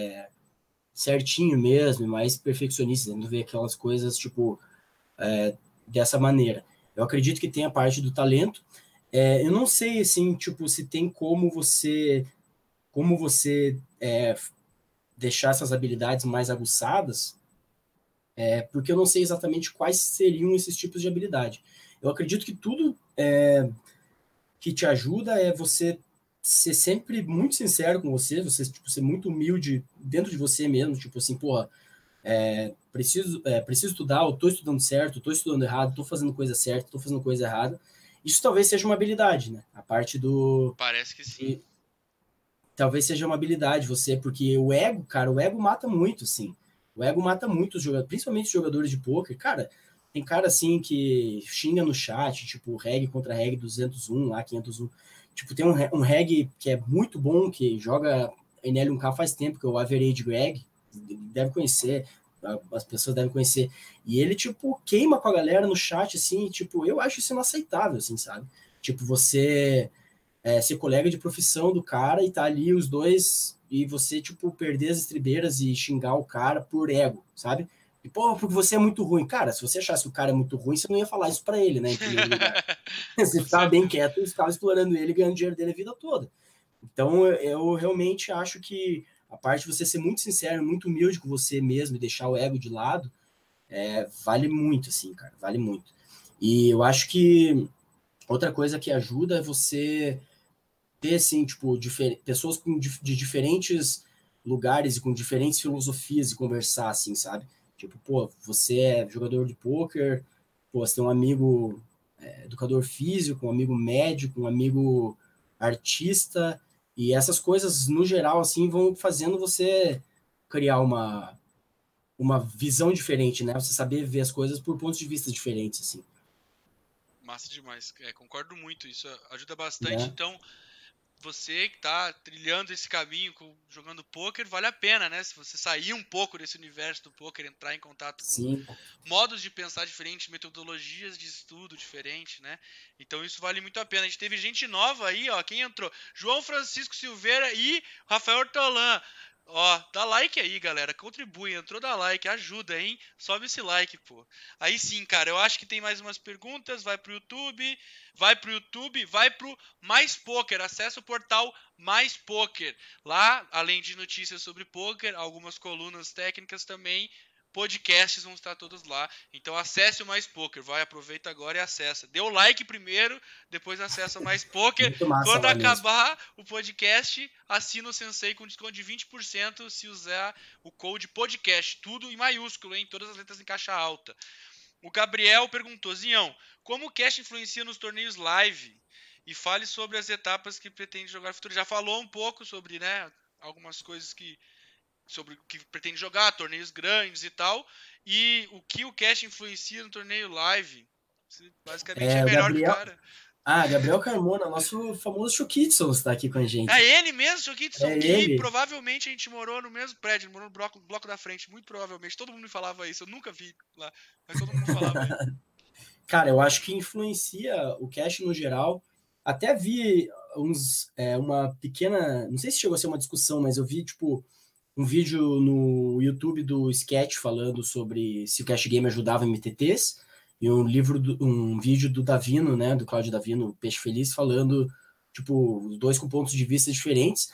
certinho mesmo, mais perfeccionista, não ver aquelas coisas, tipo, dessa maneira. Eu acredito que tem a parte do talento. Eu não sei, assim, tipo, se tem como você deixar essas habilidades mais aguçadas, porque eu não sei exatamente quais seriam esses tipos de habilidade. Eu acredito que tudo que te ajuda é você ser sempre muito sincero com você tipo, ser muito humilde dentro de você mesmo, tipo assim, porra, preciso estudar, eu estou estudando certo, estou estudando errado, estou fazendo coisa certa, estou fazendo coisa errada. Isso talvez seja uma habilidade, né? A parte do... Parece que sim. Talvez seja uma habilidade você, porque o ego, cara, o ego mata muito, assim. O ego mata muito os jogadores, principalmente os jogadores de poker. Cara, tem cara assim que xinga no chat, tipo, reg contra reg 201, lá 501. Tipo, tem um reg que é muito bom, que joga NL1K faz tempo, que é o Average Greg, deve conhecer, as pessoas devem conhecer. E ele, tipo, queima com a galera no chat, assim, tipo, eu acho isso inaceitável, assim, sabe? Tipo, você ser colega de profissão do cara e tá ali os dois e você, tipo, perder as estribeiras e xingar o cara por ego, sabe? E, pô, porque você é muito ruim. Cara, se você achasse que o cara é muito ruim, você não ia falar isso pra ele, né, em primeiro lugar. Você ficava bem quieto e ficava explorando ele, ganhando dinheiro dele a vida toda. Então, eu realmente acho que a parte de você ser muito sincero, muito humilde com você mesmo e deixar o ego de lado, vale muito, assim, cara, vale muito. E eu acho que outra coisa que ajuda é você ter, assim, tipo, pessoas de diferentes lugares e com diferentes filosofias e conversar, assim, sabe? Tipo, pô, você é jogador de pôquer, pô, você tem um amigo educador físico, um amigo médico, um amigo artista, e essas coisas, no geral, assim, vão fazendo você criar uma visão diferente, né? Você saber ver as coisas por pontos de vista diferentes, assim. Massa demais. Concordo muito. Isso ajuda bastante. Né? Então, você que tá trilhando esse caminho jogando poker, vale a pena, né? Se você sair um pouco desse universo do poker, entrar em contato com Sim. modos de pensar diferentes, metodologias de estudo diferentes, né? Então isso vale muito a pena. A gente teve gente nova aí, ó. Quem entrou? João Francisco Silveira e Rafael Ortolan. Ó, dá like aí, galera. Contribui, entrou, dá like, ajuda, hein? Sobe esse like, pô. Aí sim, cara, eu acho que tem mais umas perguntas. Vai pro YouTube, vai pro Mais Poker. Acessa o portal Mais Poker. Lá, além de notícias sobre poker, algumas colunas técnicas também. Podcasts vão estar todos lá. Então acesse o Mais Poker. Vai, aproveita agora e acessa. Dê o like primeiro, depois acessa o Mais Poker. Muito massa Quando lá mesmo. acabar o podcast, assina o Sensei com desconto de 20% se usar o code podcast. Tudo em maiúsculo, hein? Todas as letras em caixa alta. O Gabriel perguntou, Zinhão, como o cash influencia nos torneios live? E fale sobre as etapas que pretende jogar no futuro. Já falou um pouco sobre, né, algumas coisas sobre o que pretende jogar, torneios grandes e tal, e o que o cash influencia no torneio live. Você basicamente é O melhor que o Gabriel. cara. Gabriel Carmona, nosso famoso Chukitsu, está aqui com a gente. É ele mesmo, Chokitson, É que ele. provavelmente a gente morou no mesmo prédio, ele morou no bloco da frente, muito provavelmente. Todo mundo me falava isso, eu nunca vi lá, mas todo mundo falava isso. Cara, eu acho que influencia o cash no geral. Até vi uma pequena. Não sei se chegou a ser uma discussão, mas eu vi, tipo, um vídeo no YouTube do Sketch falando sobre se o cash game ajudava em MTTs, e um vídeo do Davino, né, do Cláudio Davino, Peixe Feliz, falando, tipo, os dois com pontos de vista diferentes.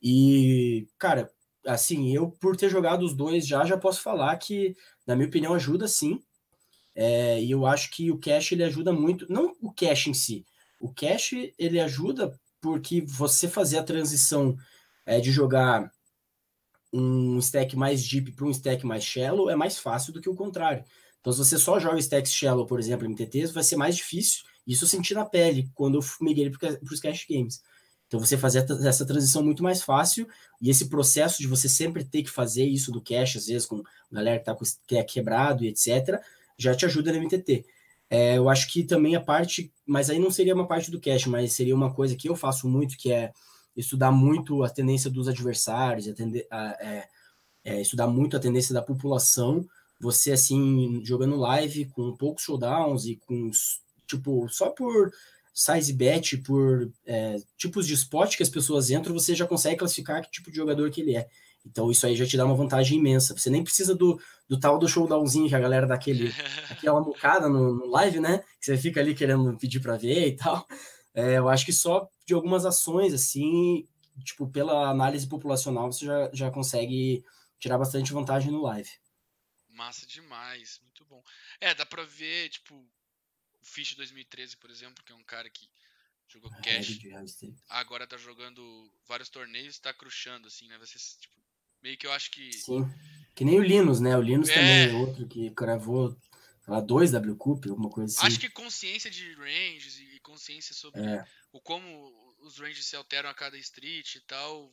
E, cara, assim, eu, por ter jogado os dois já posso falar que, na minha opinião, ajuda sim. E eu acho que o cache ele ajuda muito, não o cache em si, o cache ele ajuda porque você fazer a transição de jogar um stack mais deep para um stack mais shallow é mais fácil do que o contrário. Então, se você só joga stacks shallow, por exemplo, MTTs, vai ser mais difícil. Isso eu senti na pele quando eu migrei para os cash games. Então, você fazer essa transição muito mais fácil e esse processo de você sempre ter que fazer isso do cache, às vezes com galera que está com o stack quebrado e etc., já te ajuda no MTT. Eu acho que também a parte, mas aí não seria uma parte do cache, mas seria uma coisa que eu faço muito, que é estudar muito a tendência dos adversários, estudar muito a tendência da população. Você, assim, jogando live com poucos showdowns e com, tipo, só por size bet, por tipos de spot que as pessoas entram, você já consegue classificar que tipo de jogador que ele é. Então isso aí já te dá uma vantagem imensa. Você nem precisa do tal do showdownzinho que a galera dá aquela mucada no live, né? Que você fica ali querendo pedir para ver e tal. Eu acho que só de algumas ações, assim, tipo, pela análise populacional, você já consegue tirar bastante vantagem no live. Massa demais, muito bom. Dá pra ver, tipo, o Fish 2013, por exemplo, que é um cara que jogou cash, agora tá jogando vários torneios, tá crushando, assim, né? Vai ser, tipo, meio que eu acho que... Sim, que nem o Linus, né? O Linus também é outro que gravou, sei lá, 2 W Cup, alguma coisa assim. Acho que consciência de ranges e consciência sobre o como os ranges se alteram a cada street e tal,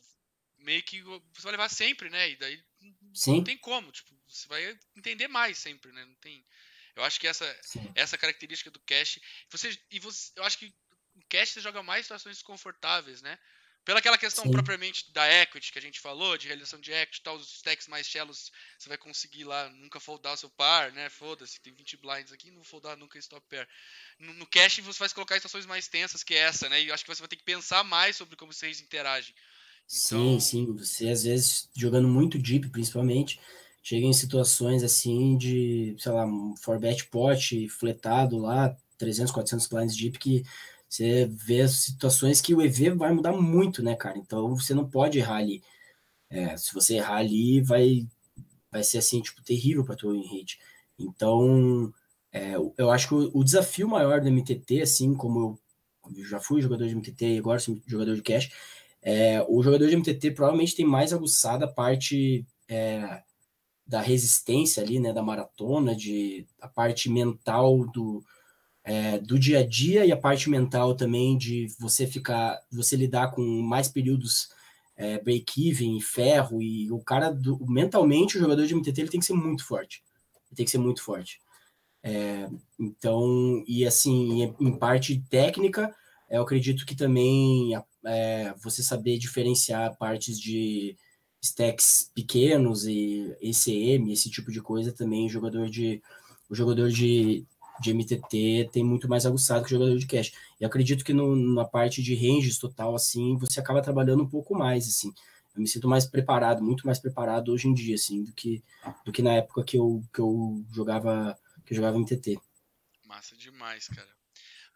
meio que você vai levar sempre, né? E daí não tem como, tipo, você vai entender mais sempre, né? Não tem. Eu acho que essa característica do cache, eu acho que o cache você joga mais situações desconfortáveis, né? Pela aquela questão propriamente da equity que a gente falou, de realização de equity e tal, os stacks mais shallows, você vai conseguir lá nunca foldar o seu par, né? Foda-se, tem 20 blinds aqui, não vou foldar nunca stop pair. No cache você vai se colocar em situações mais tensas que essa, né? E eu acho que você vai ter que pensar mais sobre como vocês interagem. Então... Sim, você às vezes jogando muito deep, principalmente, chega em situações assim de, sei lá, um 4-bet pot fletado lá, 300, 400 blinds deep, que você vê situações que o EV vai mudar muito, né, cara? Então você não pode errar ali. Se você errar ali, vai ser assim, tipo, terrível para tua win rate. Então, eu acho que o desafio maior do MTT, assim como eu já fui jogador de MTT e agora sou jogador de cash, O jogador de MTT provavelmente tem mais aguçada a parte da resistência ali, né, da maratona, a parte mental do dia a dia e a parte mental também de você lidar com mais períodos break-even, ferro, e o cara, mentalmente, o jogador de MTT ele tem que ser muito forte. Ele tem que ser muito forte. Então, e assim, em parte técnica, eu acredito que também você saber diferenciar partes de stacks pequenos e ECM, esse tipo de coisa também, o jogador de MTT tem muito mais aguçado que o jogador de cash. E acredito que na parte de ranges total, assim, você acaba trabalhando um pouco mais, assim. Eu me sinto mais preparado, muito mais preparado hoje em dia, assim, do que na época que eu jogava MTT. Massa demais, cara.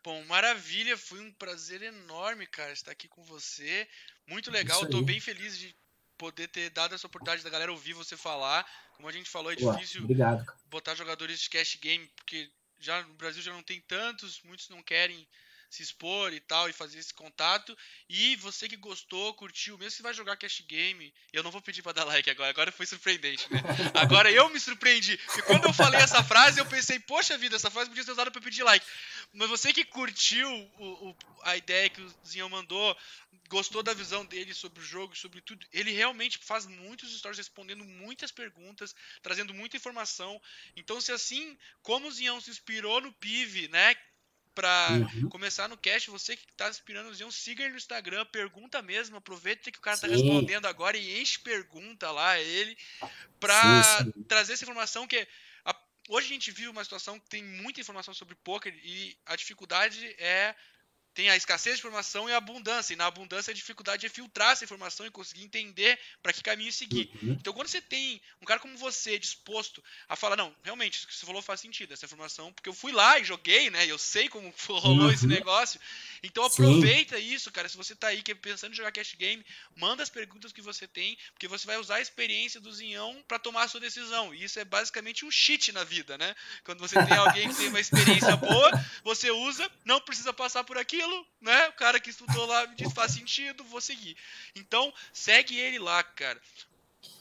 Bom, maravilha, foi um prazer enorme, cara, estar aqui com você. Muito legal, Isso tô aí. bem feliz de poder ter dado essa oportunidade da galera ouvir você falar. Como a gente falou, é Pô, difícil obrigado, cara. botar jogadores de cash game, porque já no Brasil já não tem tantos, muitos não querem se expor e tal, e fazer esse contato. E você que gostou, curtiu, mesmo que vai jogar cash game, eu não vou pedir pra dar like agora foi surpreendente, né? Agora eu me surpreendi, porque quando eu falei essa frase, eu pensei, poxa vida, essa frase podia ser usada pra pedir like. Mas você que curtiu a ideia que o Zinho mandou, gostou da visão dele sobre o jogo, sobre tudo, ele realmente faz muitos stories respondendo muitas perguntas, trazendo muita informação. Então, se assim como o Zinhão se inspirou no PIV, né, pra Uhum. começar no cast, você que tá inspirando o Zinhão, siga ele no Instagram, pergunta mesmo, aproveita que o cara tá Sim, respondendo agora e enche pergunta lá a ele, sim, pra sim. trazer essa informação que hoje a gente vive uma situação que tem muita informação sobre poker e a dificuldade tem a escassez de informação e a abundância. E na abundância a dificuldade é filtrar essa informação e conseguir entender para que caminho seguir. Uhum. Então, quando você tem um cara como você disposto a falar, não, realmente, isso que você falou faz sentido, essa informação, porque eu fui lá e joguei, né? Eu sei como rolou esse Uhum. negócio. Então, Sim. aproveita isso, cara. Se você tá aí pensando em jogar cash game, manda as perguntas que você tem, porque você vai usar a experiência do Zinhão para tomar a sua decisão. E isso é basicamente um cheat na vida, né? Quando você tem alguém que tem uma experiência boa, você usa, não precisa passar por aquilo, né? O cara que estudou lá me diz, faz sentido, vou seguir. Então, segue ele lá, cara.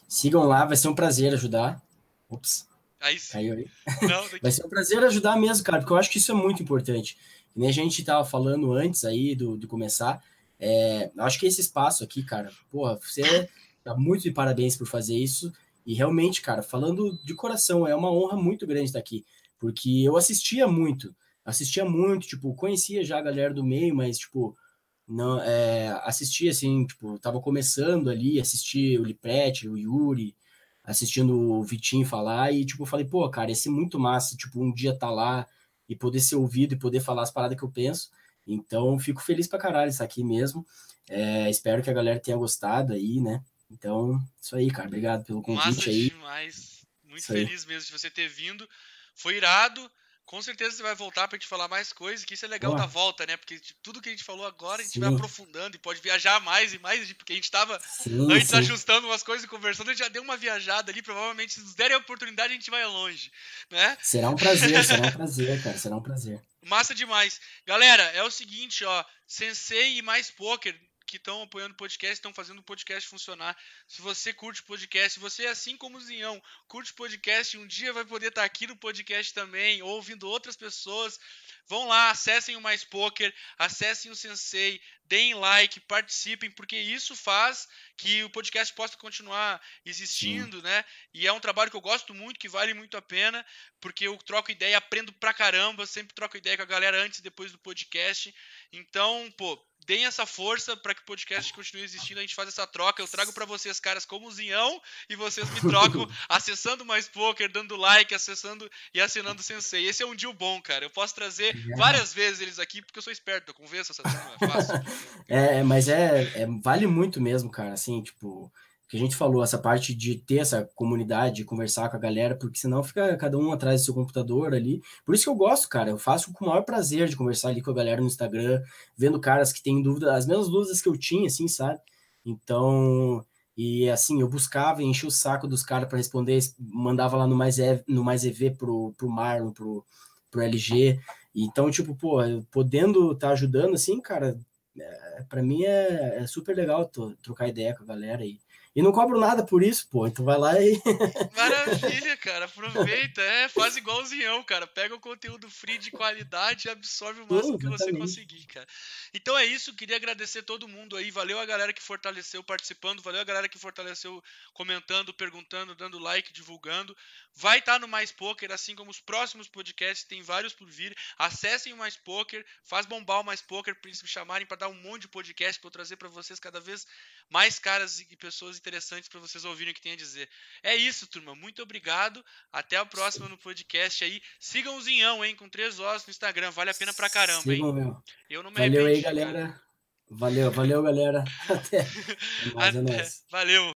Sigam lá, vai ser um prazer ajudar. Ops, Aí sim. caiu aí. Não, Vai daqui. ser um prazer ajudar mesmo, cara, porque eu acho que isso é muito importante. Que nem a gente tava falando antes aí de começar. Eu acho que esse espaço aqui, cara, porra, você tá muito de parabéns por fazer isso. E realmente, cara, falando de coração, é uma honra muito grande estar aqui. Porque eu assistia muito, tipo, conhecia já a galera do meio, mas, tipo, não, assisti assim, tipo, tava começando ali, assisti o Liprete, o Yuri, assistindo o Vitinho falar, e tipo, falei, pô, cara, ia ser muito massa, tipo, um dia tá lá e poder ser ouvido e poder falar as paradas que eu penso. Então, fico feliz pra caralho estar aqui mesmo. Espero que a galera tenha gostado aí, né? Então, isso aí, cara. Obrigado pelo Massa convite aí. demais. Muito Isso aí. feliz mesmo de você ter vindo. Foi irado. Com certeza você vai voltar pra gente falar mais coisas, que isso é legal Pô, da volta, né? Porque de tudo que a gente falou agora, a gente vai sim, aprofundando e pode viajar mais e mais, porque a gente tava sim, antes sim. ajustando umas coisas e conversando, a gente já deu uma viajada ali, provavelmente se nos derem a oportunidade a gente vai longe, né? Será um prazer, cara, será um prazer. Massa demais. Galera, é o seguinte, ó, Sensei e mais Poker que estão apoiando o podcast, estão fazendo o podcast funcionar. Se você curte podcast, se você, assim como o Zinhão, curte podcast, um dia vai poder estar aqui no podcast também, ou ouvindo outras pessoas. Vão lá, acessem o Mais Poker, acessem o Sensei, deem like, participem, porque isso faz que o podcast possa continuar Sim. existindo, né? E é um trabalho que eu gosto muito, que vale muito a pena, porque eu troco ideia, aprendo pra caramba, sempre troco ideia com a galera antes e depois do podcast. Então, pô, deem essa força para que o podcast continue existindo, a gente faz essa troca, eu trago para vocês caras como o Zinhão e vocês me trocam acessando mais poker, dando like, acessando e assinando o Sensei. Esse é um deal bom, cara. Eu posso trazer várias vezes eles aqui porque eu sou esperto, eu convenço essa turma, é fácil. Mas vale muito mesmo, cara, assim, tipo, que a gente falou, essa parte de ter essa comunidade, de conversar com a galera, porque senão fica cada um atrás do seu computador ali. Por isso que eu gosto, cara, eu faço com o maior prazer de conversar ali com a galera no Instagram, vendo caras que têm dúvida, as mesmas dúvidas que eu tinha, assim, sabe? Então, e assim, eu buscava, enchia o saco dos caras para responder, mandava lá no Mais EV pro Marlon, pro LG. Então, tipo, pô, podendo estar ajudando, assim, cara, Para mim é super legal trocar ideia com a galera aí. E não cobro nada por isso, pô. Então vai lá e. Maravilha, cara. Aproveita, faz igualzinho, cara. Pega o conteúdo free de qualidade e absorve o máximo que você Exatamente. conseguir, cara. Então é isso, queria agradecer todo mundo aí. Valeu a galera que fortaleceu participando, valeu a galera que fortaleceu comentando, perguntando, dando like, divulgando. Vai estar no Mais Poker, assim como os próximos podcasts, tem vários por vir. Acessem o Mais Poker, faz bombar o Mais Poker para eles me chamarem para dar um monte de podcast para eu trazer para vocês cada vez mais caras e pessoas interessantes para vocês ouvirem o que tem a dizer. É isso, turma. Muito obrigado. Até a próxima no podcast aí. Sigam o Zinhão, hein? Com 3 horas no Instagram. Vale a pena pra caramba, hein? Sigam, meu. Eu não me Valeu aí, arrependi, cara. galera. Valeu, galera. Até mais, é Até. nóis. Valeu.